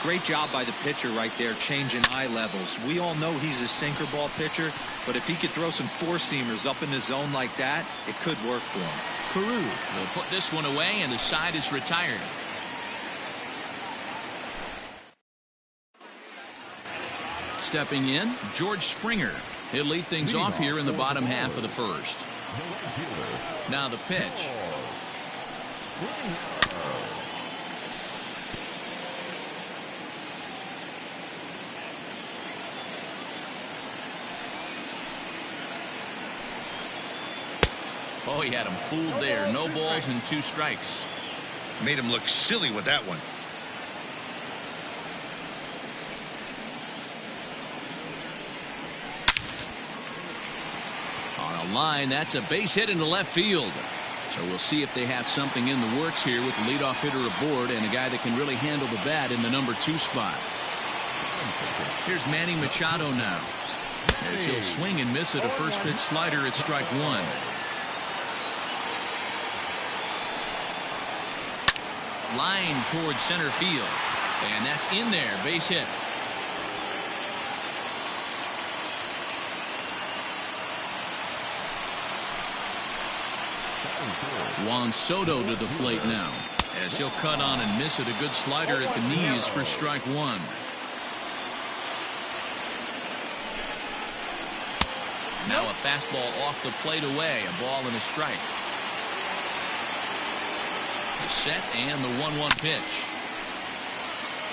Great job by the pitcher right there, changing eye levels. We all know he's a sinker ball pitcher, but if he could throw some four-seamers up in the zone like that, it could work for him. Carew will put this one away, and the side is retired. Stepping in, George Springer. He'll lead things off here in the bottom half of the first. Now the pitch. Oh, he had him fooled there. No balls and 2 strikes. Made him look silly with that one. On a line, that's a base hit into left field. So we'll see if they have something in the works here with the leadoff hitter aboard and a guy that can really handle the bat in the number 2 spot. Here's Manny Machado now, as he'll swing and miss at a first pitch slider at strike 1. Line towards center field, and that's in there. Base hit. Juan Soto to the plate now, as he'll cut on and miss at a good slider at the knees for strike 1. Now a fastball off the plate away, a ball and a strike. The set and the 1-1 pitch.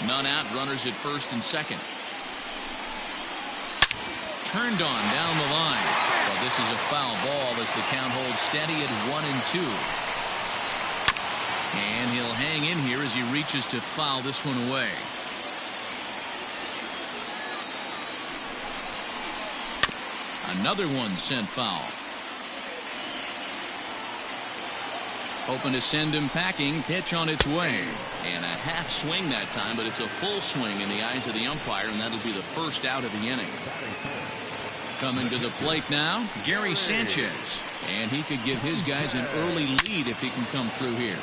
None out, runners at first and second. Turned on down the line. Well, this is a foul ball as the count holds steady at 1-2. And he'll hang in here as he reaches to foul this one away. Another one sent foul. Hoping to send him packing. Pitch on its way. And a half swing that time, but it's a full swing in the eyes of the umpire, and that'll be the first out of the inning. Coming to the plate now, Gary Sanchez. And he could give his guys an early lead if he can come through here.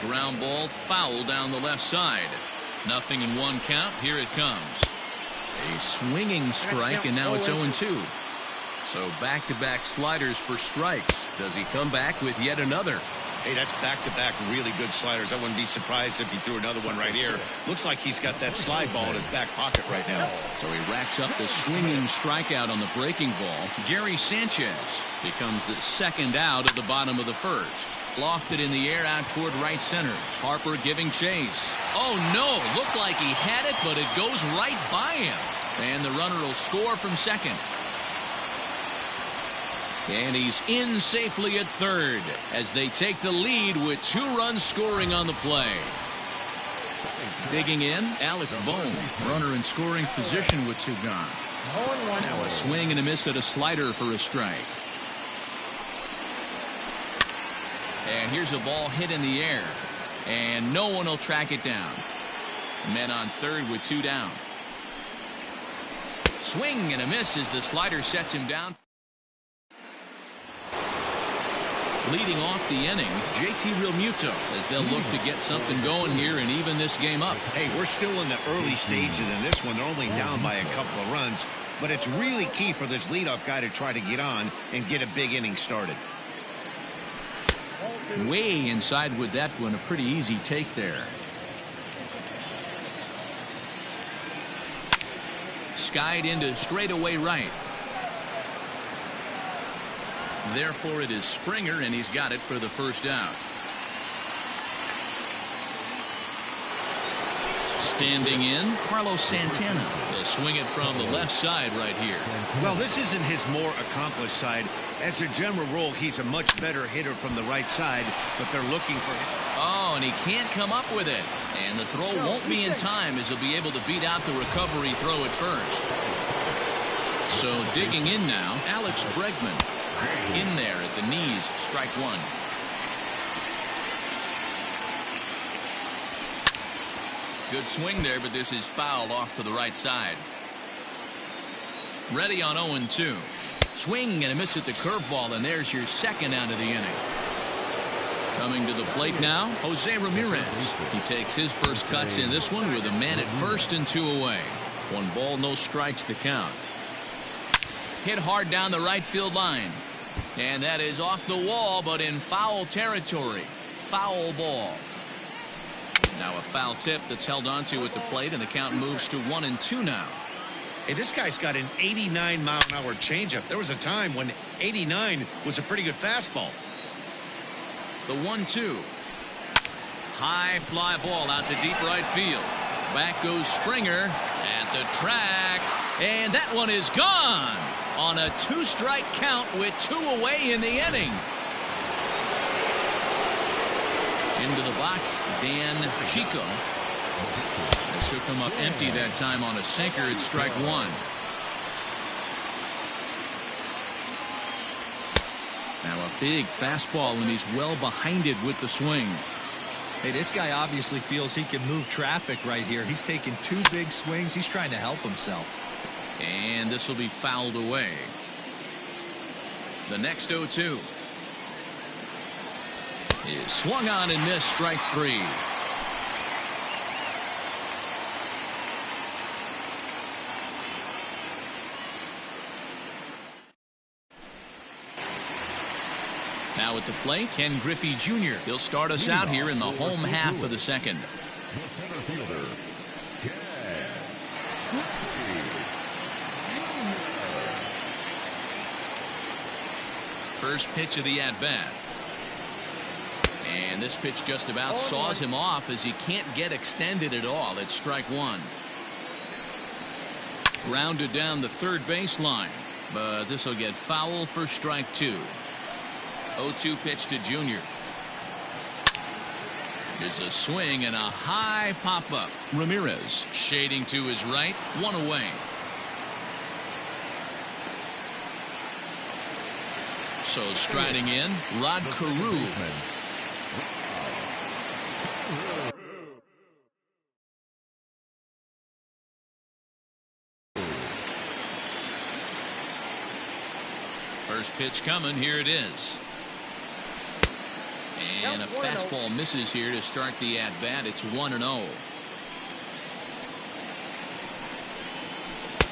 Ground ball foul down the left side. Nothing in 1 count. Here it comes. A swinging strike, and now it's 0-2. So back-to-back sliders for strikes. Does he come back with yet another? Hey, that's back-to-back really good sliders. I wouldn't be surprised if he threw another one right here. Looks like he's got that slide ball in his back pocket right now. So he racks up the swinging strikeout on the breaking ball. Gary Sanchez becomes the second out at the bottom of the first. Lofted in the air out toward right center. Harper giving chase. Oh, no. Looked like he had it, but it goes right by him. And the runner will score from second. And he's in safely at third as they take the lead with 2 runs scoring on the play. Digging in, Alec Bohm, runner in scoring position with 2 gone. Now a swing and a miss at a slider for a strike. And here's a ball hit in the air, and no one will track it down. Men on third with 2 down. Swing and a miss as the slider sets him down. Leading off the inning, JT Realmuto, as they'll look to get something going here and even this game up. Hey, we're still in the early stages in this one. They're only down by a couple of runs, but it's really key for this leadoff guy to try to get on and get a big inning started. Way inside with that one, a pretty easy take there. Skied into straightaway right. Therefore, it is Springer, and he's got it for the first out. Standing in, Carlos Santana. They'll swing it from the left side right here. Well, this isn't his more accomplished side. As a general rule, he's a much better hitter from the right side, but they're looking for him. Oh, and he can't come up with it. And the throw won't be in time as he'll be able to beat out the recovery throw at first. So digging in now, Alex Bregman. In there at the knees, strike 1. Good swing there, but this is foul off to the right side. Ready on 0-2. Swing and a miss at the curveball, and there's your second out of the inning. Coming to the plate now, Jose Ramirez. He takes his first cuts in this one with a man at first and 2 away. 1 ball, no strikes the count. Hit hard down the right field line. And that is off the wall, but in foul territory. Foul ball. Now a foul tip that's held onto at the plate, and the count moves to 1-2 now. Hey, this guy's got an 89-mile-an-hour changeup. There was a time when 89 was a pretty good fastball. The 1-2. High fly ball out to deep right field. Back goes Springer at the track, and that one is gone on a 2-strike count with 2 away in the inning. Into the box, Dan Chico. This will come up empty that time on a sinker at strike 1. Now a big fastball, and he's well behind it with the swing. Hey, this guy obviously feels he can move traffic right here. He's taking 2 big swings. He's trying to help himself. And this will be fouled away. The next 0-2 is swung on and missed, strike 3. Now at the plate, Ken Griffey Jr. He'll start us out here in the home half of the second. The center fielder, Ken First pitch of the at-bat. And this pitch just about saws him off as he can't get extended at all. It's strike 1. Grounded down the third baseline, but this will get foul for strike 2. 0-2 pitch to Junior. Here's a swing and a high pop-up. Ramirez shading to his right, 1 away. So striding in, Rod Carew. First pitch coming, here it is. And a fastball misses here to start the at-bat. It's 1-0.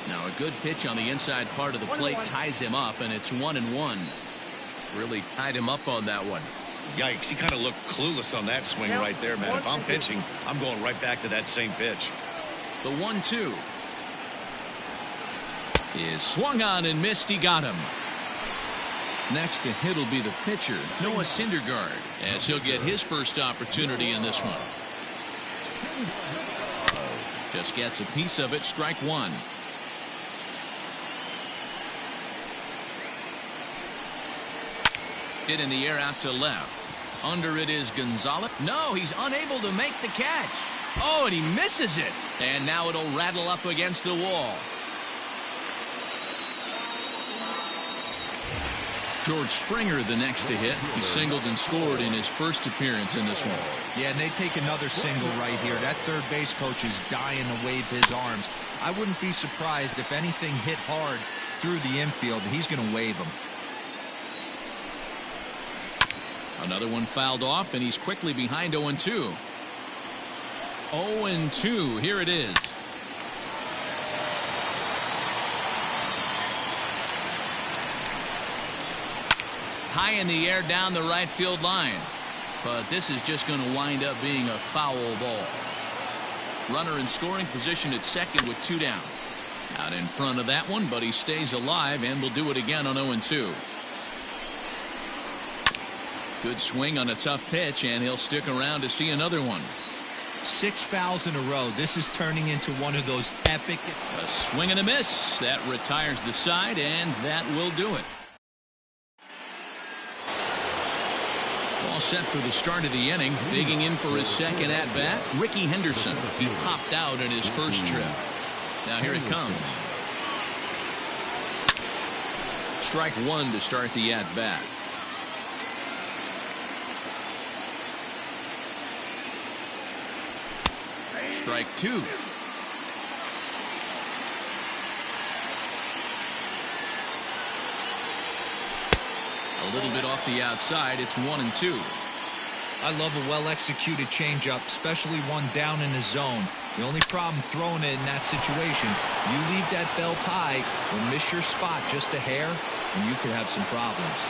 Now a good pitch on the inside part of the plate ties him up, and it's 1-1. Really tied him up on that one. Yikes, he kind of looked clueless on that swing right there, man. If I'm pitching, I'm going right back to that same pitch. The 1-2 is swung on and missed. He got him. Next to hit will be the pitcher, Noah Syndergaard, as he'll get his first opportunity in this one. Just gets a piece of it, strike 1. Hit in the air out to left. Under it is Gonzalez. No, he's unable to make the catch. Oh, and he misses it. And now it'll rattle up against the wall. George Springer the next to hit. He singled and scored in his first appearance in this one. Yeah, and they take another single right here. That third base coach is dying to wave his arms. I wouldn't be surprised if anything hit hard through the infield. He's going to wave them. Another one fouled off, and he's quickly behind 0-2. 0-2, here it is. High in the air down the right field line. But this is just going to wind up being a foul ball. Runner in scoring position at second with 2 down. Out in front of that one, but he stays alive and will do it again on 0-2. Good swing on a tough pitch, and he'll stick around to see another one. 6 fouls in a row. This is turning into one of those epic. A swing and a miss. That retires the side, and that will do it. All set for the start of the inning. Digging in for his second at-bat, Ricky Henderson. He popped out in his first trip. Now here it comes. Strike 1 to start the at-bat. Strike 2. A little bit off the outside. It's 1-2. I love a well-executed changeup, especially one down in the zone. The only problem throwing it in that situation, you leave that belt high or miss your spot just a hair, and you could have some problems.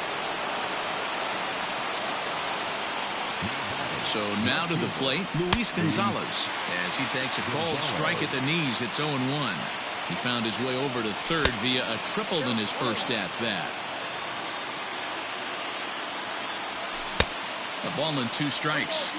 So now to the plate, Luis Gonzalez, as he takes a called strike at the knees. It's 0-1. He found his way over to third via a triple in his first at-bat. A ball and 2 strikes.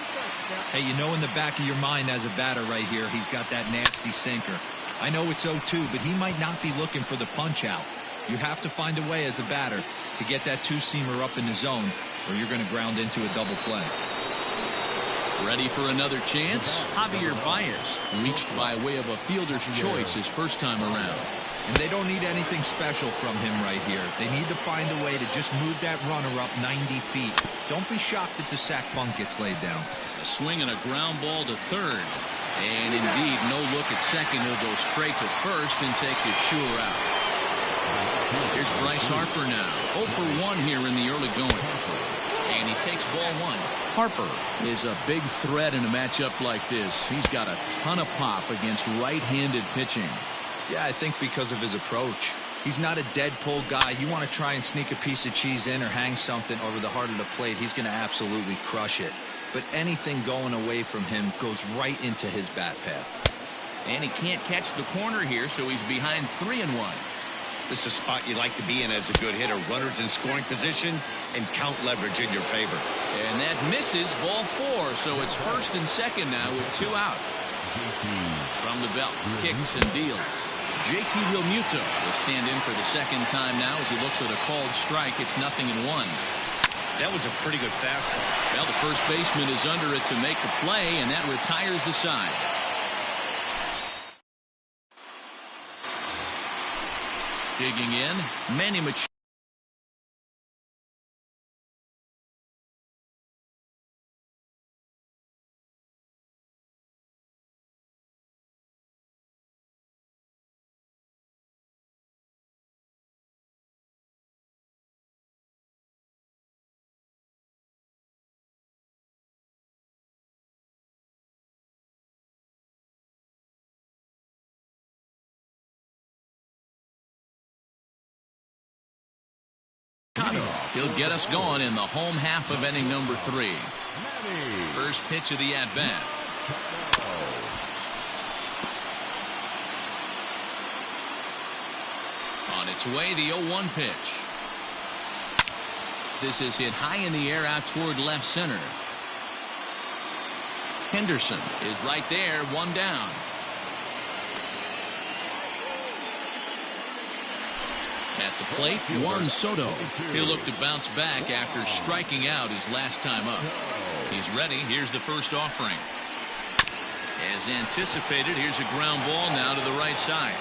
Hey, you know in the back of your mind as a batter right here, he's got that nasty sinker. I know it's 0-2, but he might not be looking for the punch out. You have to find a way as a batter to get that two-seamer up in the zone, or you're going to ground into a double play. Ready for another chance? Javier Baez reached by way of a fielder's choice his first time around. And they don't need anything special from him right here. They need to find a way to just move that runner up 90 feet. Don't be shocked if the sac bunt gets laid down. A swing and a ground ball to third. And indeed, no look at second. He'll go straight to first and take his sure out. Here's Bryce Harper now. 0 for 1 here in the early going. And he takes ball 1. Harper is a big threat in a matchup like this. He's got a ton of pop against right-handed pitching. Yeah, I think because of his approach. He's not a dead pull guy. You want to try and sneak a piece of cheese in or hang something over the heart of the plate, he's going to absolutely crush it. But anything going away from him goes right into his bat path. And he can't catch the corner here, so he's behind 3-1. This is a spot you like to be in as a good hitter. Runners in scoring position and count leverage in your favor. And that misses, ball 4, so it's first and second now with 2 out. From the belt, kicks and deals. JT Realmuto will stand in for the second time now as he looks at a called strike. It's 0-1. That was a pretty good fastball. Well, the first baseman is under it to make the play, and that retires the side. Digging in, Manny Machado. He'll get us going in the home half of inning number 3. First pitch of the at-bat. On its way, the 0-1 pitch. This is hit high in the air out toward left center. Henderson is right there, 1 down. At the plate, Juan Soto. He'll look to bounce back after striking out his last time up. He's ready. Here's the first offering. As anticipated, here's a ground ball now to the right side.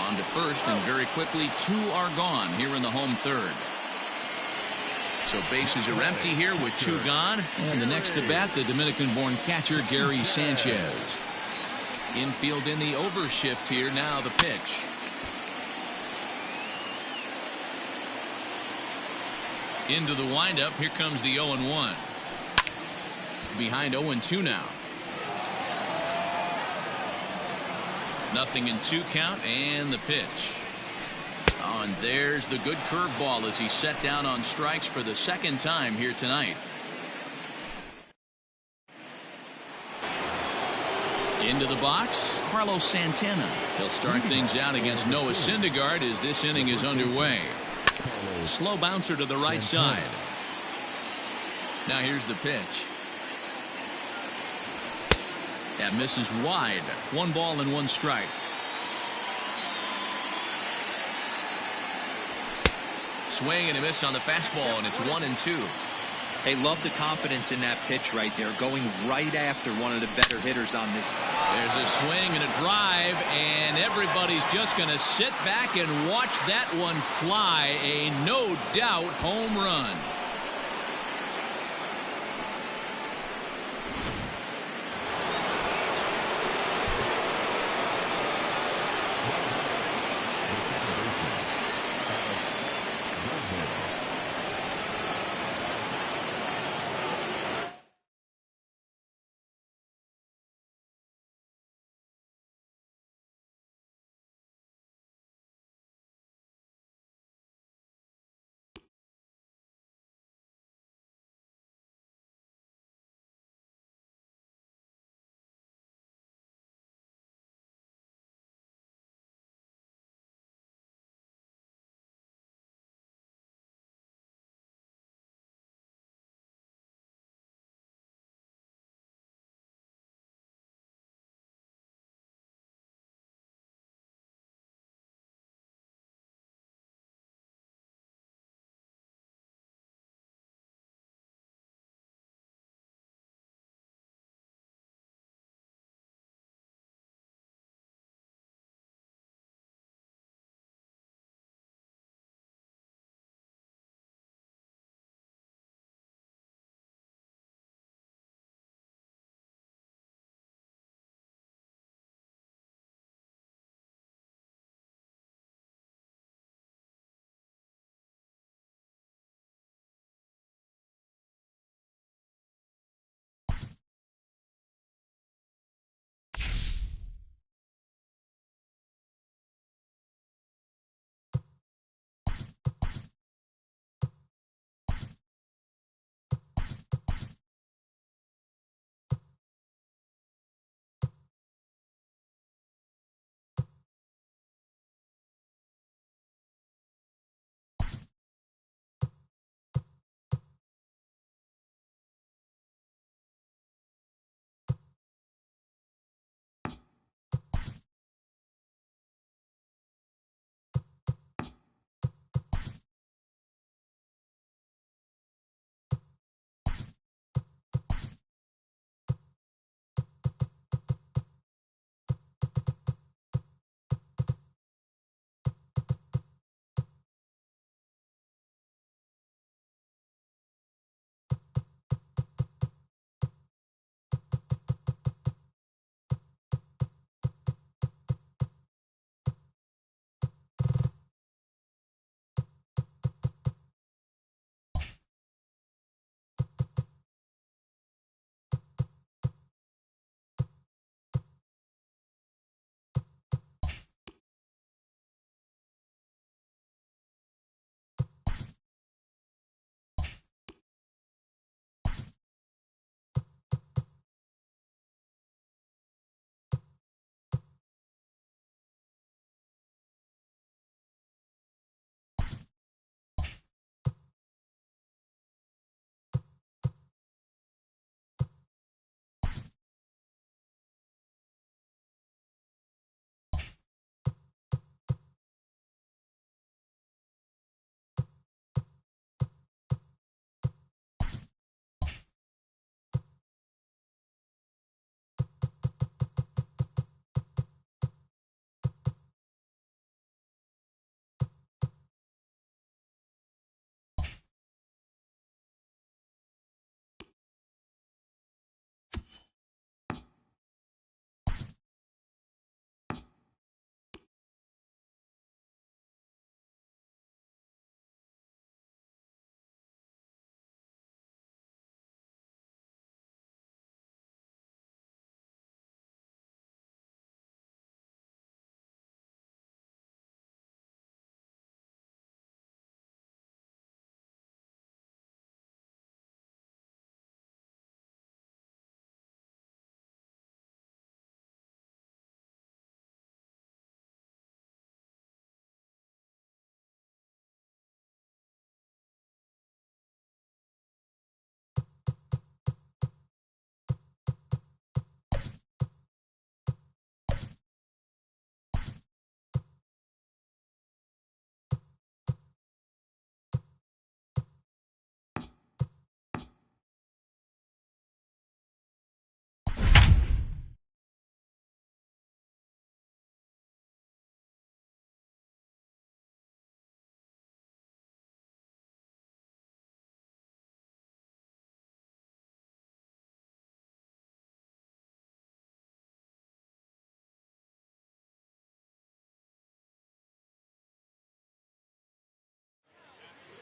On to first, and very quickly 2 are gone here in the home third. So bases are empty here with 2 gone. And the next to bat, the Dominican-born catcher Gary Sanchez. Infield in the overshift here. Now the pitch. Into the windup. Here comes the 0-1. Behind 0-2 now. 0-2 count, and the pitch. Oh, and there's the good curveball as he's set down on strikes for the second time here tonight. Into the box, Carlos Santana. He'll start things out against Noah Syndergaard as this inning is underway. Slow bouncer to the right side. Now here's the pitch. That misses wide. 1 ball and 1 strike. Swing and a miss on the fastball, and it's 1-2. Hey, love the confidence in that pitch right there, going right after one of the better hitters on this. There's a swing and a drive, and everybody's just going to sit back and watch that one fly. A no doubt home run.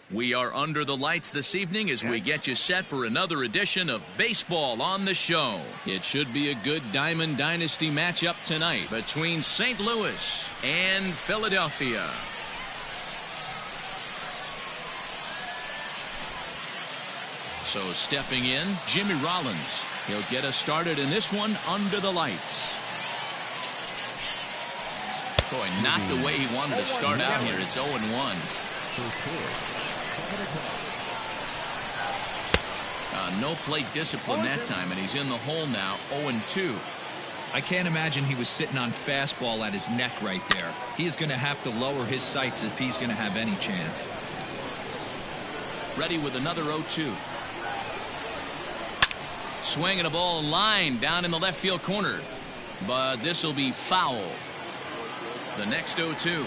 We are under the lights this evening as we get you set for another edition of Baseball on the Show. It should be a good Diamond Dynasty matchup tonight between St. Louis and Philadelphia. So stepping in, Jimmy Rollins. He'll get us started in this one under the lights. Boy, not the way he wanted to start out here. It's 0-1. No plate discipline that time, and he's in the hole now, 0-2. I can't imagine he was sitting on fastball at his neck right there. He is going to have to lower his sights if he's going to have any chance. Ready with another 0-2. Swinging a ball line down in the left field corner, but this will be foul. The next 0-2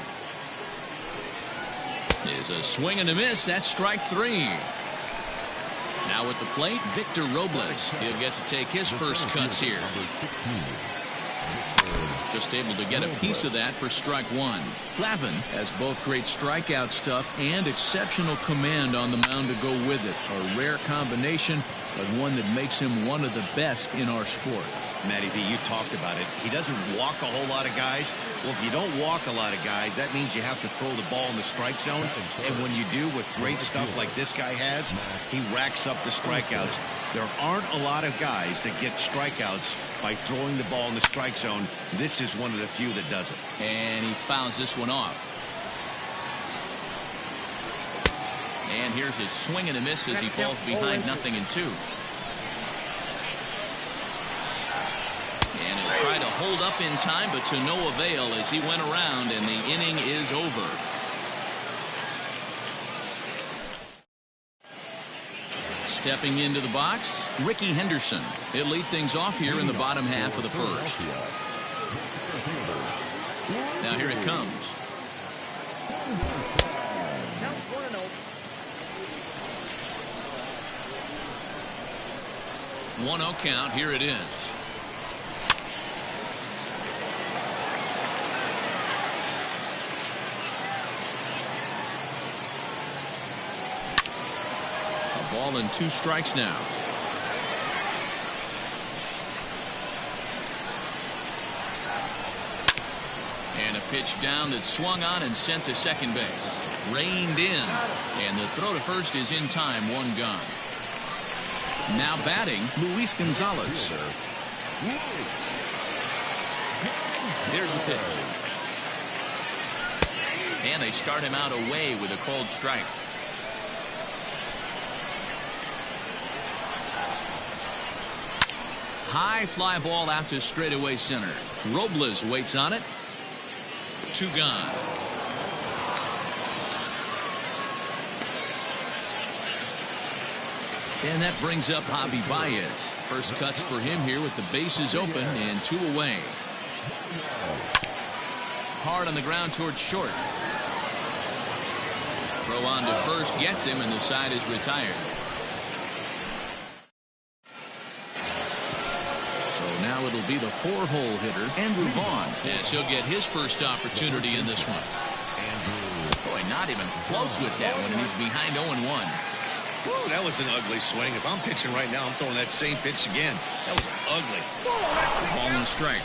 is a swing and a miss. That's strike 3. Now at the plate, Victor Robles. He'll get to take his first cuts here. Just able to get a piece of that for strike 1. Glavine has both great strikeout stuff and exceptional command on the mound to go with it. A rare combination, but one that makes him one of the best in our sport. Matty V, you talked about it. He doesn't walk a whole lot of guys. Well, if you don't walk a lot of guys, that means you have to throw the ball in the strike zone. And when you do with great stuff like this guy has, he racks up the strikeouts. There aren't a lot of guys that get strikeouts by throwing the ball in the strike zone. This is one of the few that does it. And he fouls this one off. And here's his swing and a miss as he falls behind 0-2. And he'll try to hold up in time, but to no avail as he went around, and the inning is over. Stepping into the box, Ricky Henderson. He'll lead things off here in the bottom half of the first. Now here it comes. One 1-0 count. Here it is. Ball and 2 strikes now. And a pitch down that's swung on and sent to second base. Reined in. And the throw to first is in time. 1 gone. Now batting, Luis Gonzalez. Here's the pitch. And they start him out away with a called strike. High fly ball out to straightaway center. Robles waits on it. 2 gone. And that brings up Javi Baez. First cuts for him here with the bases open and 2 away. Hard on the ground towards short. Throw on to first gets him, and the side is retired. So now it'll be the 4-hole hitter, Andrew Vaughn. Yes, he'll get his first opportunity in this one. Boy, not even close with that one, and he's behind 0-1. Whoa, that was an ugly swing. If I'm pitching right now, I'm throwing that same pitch again. That was ugly. Ball and a strike.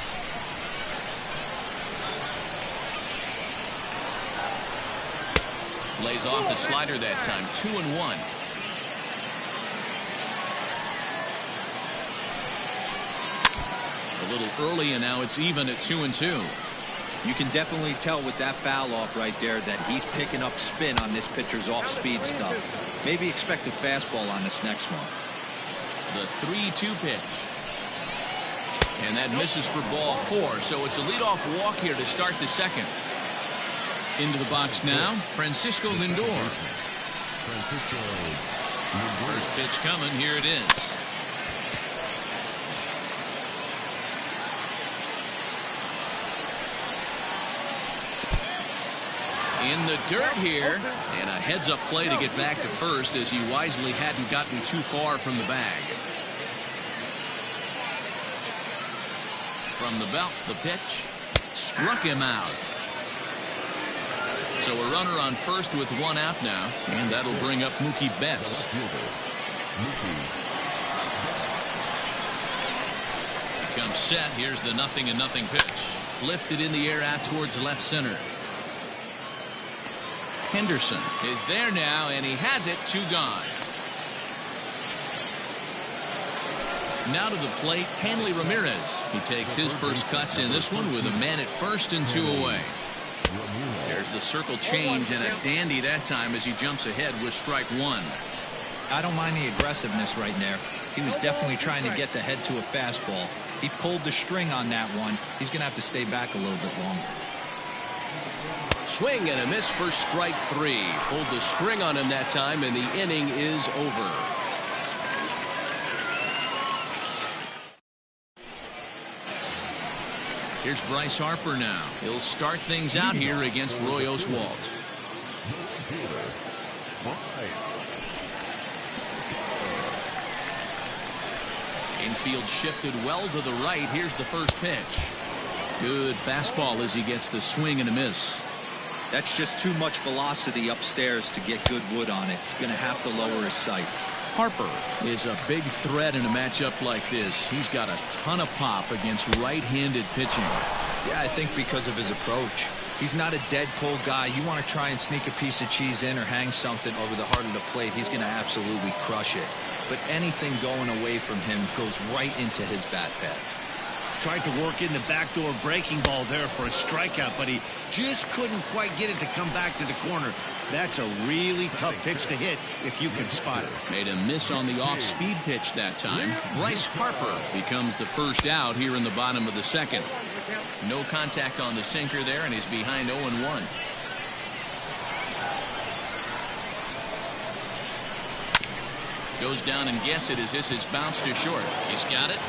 Lays off the slider that time. 2-1. A little early, and now it's even at 2-2. You can definitely tell with that foul off right there that he's picking up spin on this pitcher's off-speed stuff. Maybe expect a fastball on this next one. The 3-2 pitch. And that misses for ball 4. So it's a leadoff walk here to start the second. Into the box now, Francisco Lindor. First pitch coming. Here it is. In the dirt here, and a heads-up play to get back to first as he wisely hadn't gotten too far from the bag. From the belt, the pitch struck him out. So a runner on first with one out now, and that'll bring up Mookie Betts. Comes set. Here's the 0-0 pitch. Lifted in the air out towards left center. Henderson is there now, and he has it. 2 gone. Now to the plate, Hanley Ramirez. He takes his first cuts in this one with a man at first and 2 away. There's the circle change, and a dandy that time as he jumps ahead with strike 1. I don't mind the aggressiveness right there. He was definitely trying to get the head to a fastball. He pulled the string on that one. He's going to have to stay back a little bit longer. Swing and a miss for strike 3. Pulled the string on him that time, and the inning is over. Here's Bryce Harper now. He'll start things out here against Roy Oswalt. Infield shifted well to the right. Here's the first pitch. Good fastball as he gets the swing and a miss. That's just too much velocity upstairs to get good wood on it. It's going to have to lower his sights. Harper is a big threat in a matchup like this. He's got a ton of pop against right-handed pitching. Yeah, I think because of his approach. He's not a dead pull guy. You want to try and sneak a piece of cheese in or hang something over the heart of the plate, he's going to absolutely crush it. But anything going away from him goes right into his bat pad. Tried to work in the backdoor breaking ball there for a strikeout, but he just couldn't quite get it to come back to the corner. That's a really tough pitch to hit if you can spot it. Made a miss on the off-speed pitch that time. Bryce Harper becomes the first out here in the bottom of the second. No contact on the sinker there, and he's behind 0-1. Goes down and gets it as this is bounced to short. He's got it.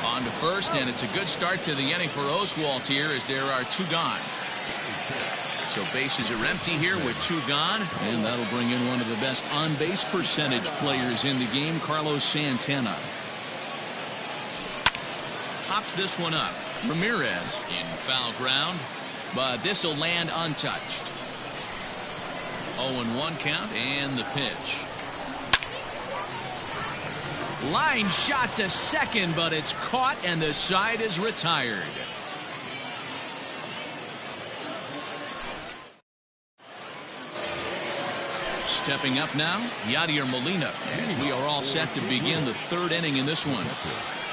On to first, and it's a good start to the inning for Oswalt here as there are 2 gone. So bases are empty here with 2 gone, and that'll bring in one of the best on-base percentage players in the game, Carlos Santana. Pops this one up. Ramirez in foul ground, but this will land untouched. 0-1 count, and the pitch. Line shot to second, but it's caught, and the side is retired. Stepping up now, Yadier Molina, as we are all set to begin the 3rd inning in this one.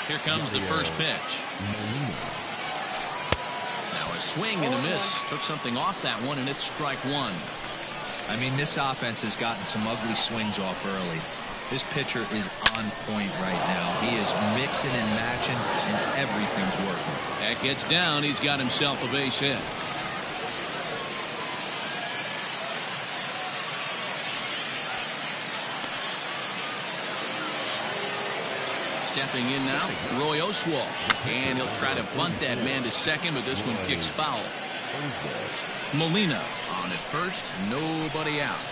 Here comes the first pitch. Now a swing and a miss. Took something off that one, and it's strike 1. I mean, this offense has gotten some ugly swings off early. This pitcher is on point right now. He is mixing and matching, and everything's working. That gets down. He's got himself a base hit. Stepping in now, Roy Oswalt. And he'll try to bunt that man to second, but this one kicks foul. Molina on at first. Nobody out.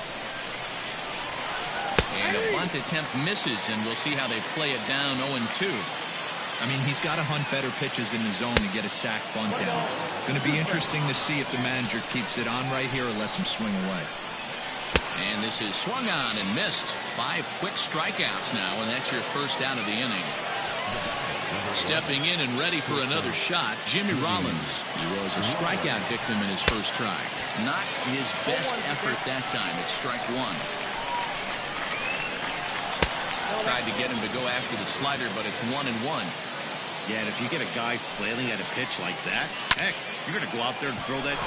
And a bunt attempt misses, and we'll see how they play it down 0-2. I mean, he's got to hunt better pitches in the zone to get a sac bunt down. Going to be interesting to see if the manager keeps it on right here or lets him swing away. And this is swung on and missed. 5 quick strikeouts now, and that's your first out of the inning. Stepping in and ready for another shot, Jimmy Rollins. He was a strikeout victim in his first try. Not his best effort that time. It's strike 1. Tried to get him to go after the slider, but it's 1-1. Yeah, and if you get a guy flailing at a pitch like that, heck, you're going to go out there and throw that.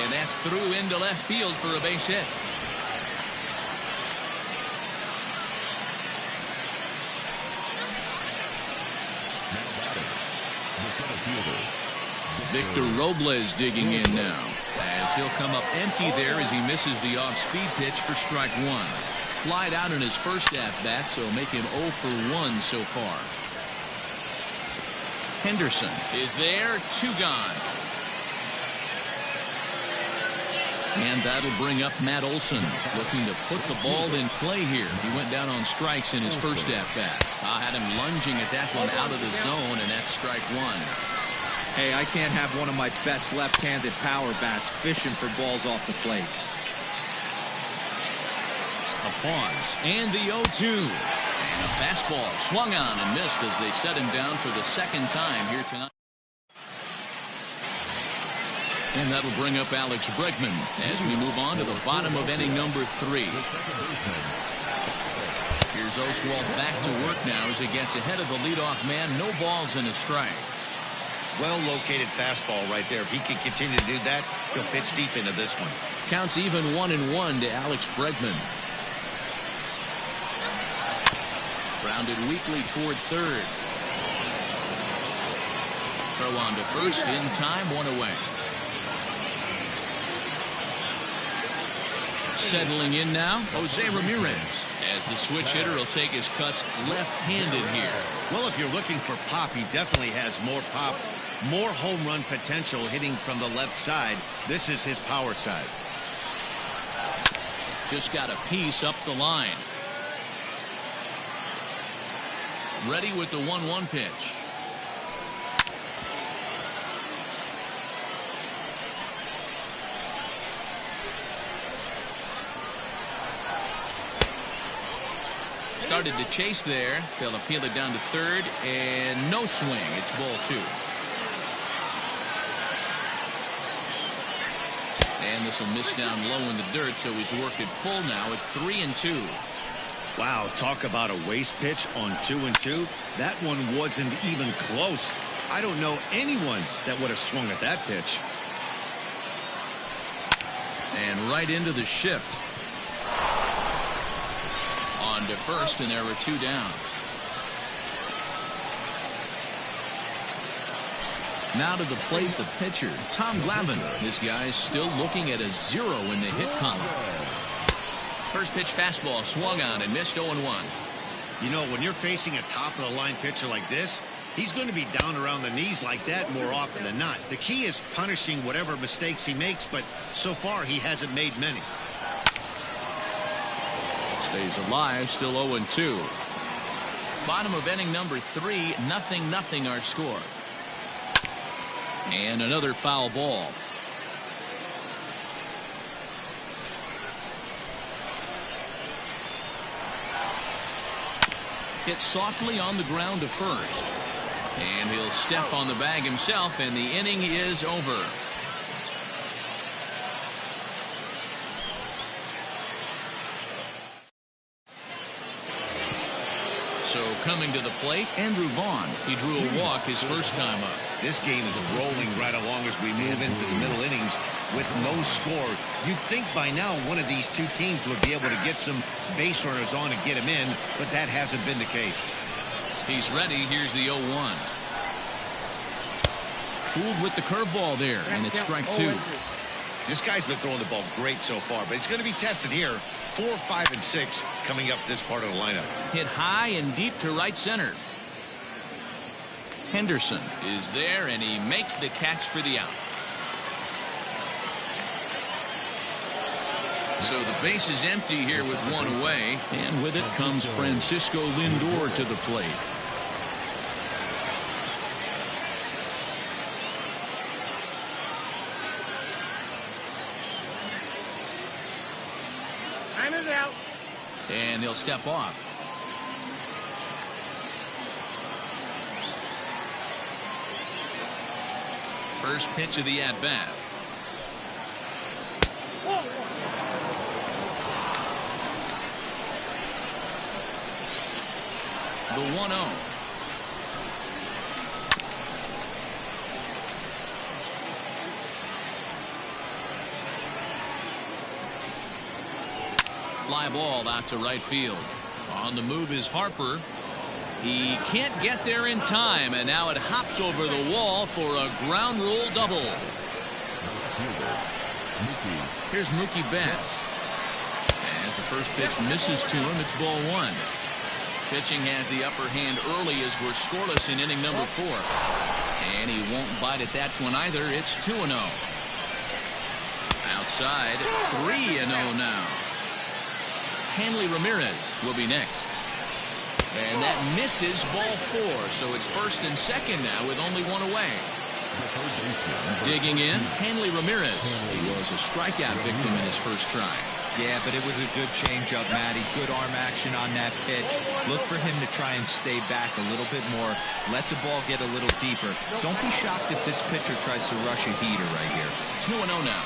And that's through into left field for a base hit. Victor Robles digging in now, as he'll come up empty there as he misses the off-speed pitch for strike 1. Flied out in his first at-bat, so make him 0 for 1 so far. Henderson is there, 2 gone. And that'll bring up Matt Olson, looking to put the ball in play here. He went down on strikes in his first at-bat. I had him lunging at that one out of the zone, and that's strike 1. Hey, I can't have one of my best left-handed power bats fishing for balls off the plate. A pause, and the 0-2. And a fastball swung on and missed as they set him down for the second time here tonight. And that'll bring up Alex Bregman as we move on to the bottom of inning number 3. Here's Oswalt back to work now as he gets ahead of the leadoff man. No balls and a strike. Well-located fastball right there. If he can continue to do that, he'll pitch deep into this one. Counts even 1-1 to Alex Bregman. Grounded weakly toward third. Throw on to first in time, 1 away. Settling in now, Jose Ramirez, as the switch hitter will take his cuts left-handed here. Well, if you're looking for pop, he definitely has more pop, more home run potential hitting from the left side. This is his power side. Just got a piece up the line. Ready with the 1-1 pitch. Started to chase there. They'll appeal it down to third, and no swing. It's ball 2. And this will miss down low in the dirt, so he's worked it full now at 3-2. Wow, talk about a waste pitch on 2-2. That one wasn't even close. I don't know anyone that would have swung at that pitch. And right into the shift. On to first, and there were 2 down. Now to the plate, the pitcher, Tom Glavine. This guy's still looking at a 0 in the hit column. First pitch fastball swung on and missed 0-1. You know, when you're facing a top-of-the-line pitcher like this, he's going to be down around the knees like that more often than not. The key is punishing whatever mistakes he makes, but so far he hasn't made many. Stays alive, still 0-2. Bottom of inning number 3, 0-0 our score. And another foul ball. Hit softly on the ground to first. And he'll step on the bag himself, and the inning is over. So coming to the plate, Andrew Vaughn. He drew a walk his first time up. This game is rolling right along as we move into the middle innings with no score. You'd think by now one of these two teams would be able to get some base runners on and get him in, but that hasn't been the case. He's ready. Here's the 0-1. Fooled with the curveball there, and it's strike 2. This guy's been throwing the ball great so far, but it's going to be tested here. 4, 5, and 6 coming up this part of the lineup. Hit high and deep to right center. Henderson is there, and he makes the catch for the out. So the base is empty here with 1 away, and with it comes Francisco Lindor to the plate. Time is out. And he'll step off. First pitch of the at-bat. The 1-0. Fly ball out to right field. On the move is Harper. He can't get there in time, and now it hops over the wall for a ground rule double. Here's Mookie Betts. As the first pitch misses to him, it's ball 1. Pitching has the upper hand early as we're scoreless in inning number 4. And he won't bite at that one either. It's 2-0. Outside, 3-0 now. Hanley Ramirez will be next. And that misses ball 4, so it's first and second now with only 1 away. Digging in, Hanley Ramirez. He was a strikeout victim in his first try. Yeah, but it was a good changeup, Matty. Good arm action on that pitch. Look for him to try and stay back a little bit more. Let the ball get a little deeper. Don't be shocked if this pitcher tries to rush a heater right here. 2-0 now.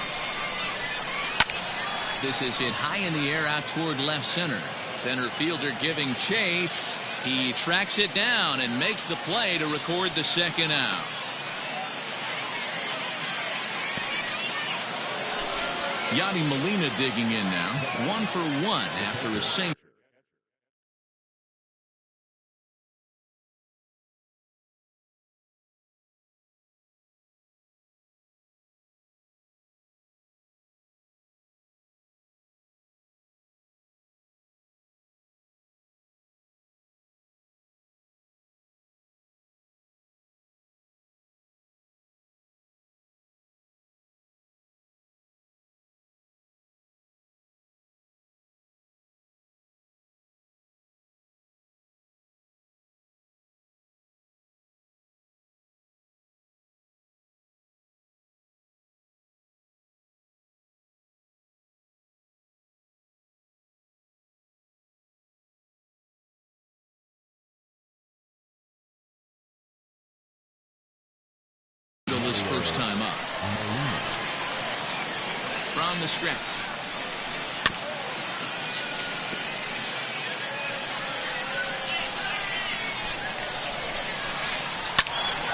This is hit high in the air out toward left center. Center fielder giving chase. He tracks it down and makes the play to record the second out. Yadi Molina digging in now. 1 for 1 after a single. His first time up. From the stretch.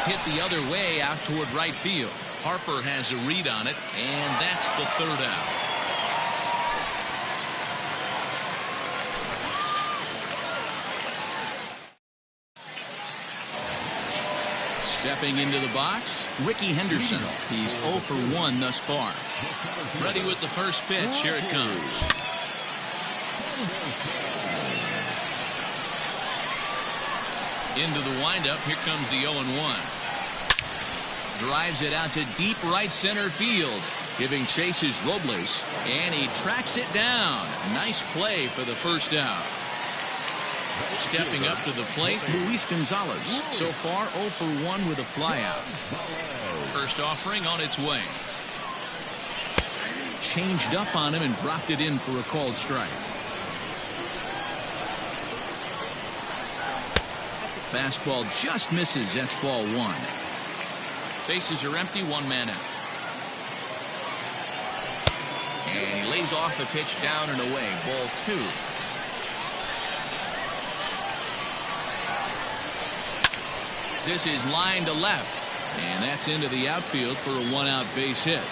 Hit the other way out toward right field. Harper has a read on it, and that's the third out. Stepping into the box, Ricky Henderson. He's 0 for 1 thus far. Ready with the first pitch. Here it comes. Into the windup. Here comes the 0-1. Drives it out to deep right center field. Giving chase is Robles, and he tracks it down. Nice play for the first out. Stepping up to the plate, Luis Gonzalez. So far, 0 for 1 with a flyout. First offering on its way. Changed up on him and dropped it in for a called strike. Fastball just misses. That's ball 1. Bases are empty, 1 man out. And he lays off the pitch down and away. Ball 2. This is line to left, and that's into the outfield for a 1-out base hit.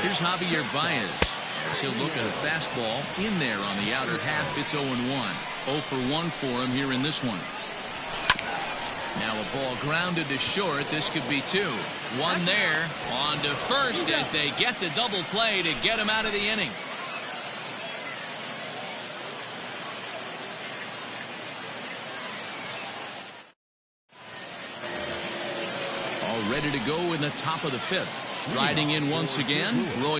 Here's Javier Baez. He'll look at a fastball in there on the outer half. It's 0-1. 0 for 1 for him here in this one. Now a ball grounded to short. This could be 2. 1 there. On to first as they get the double play to get him out of the inning. All ready to go in the top of the 5th. Riding in once again, Roy.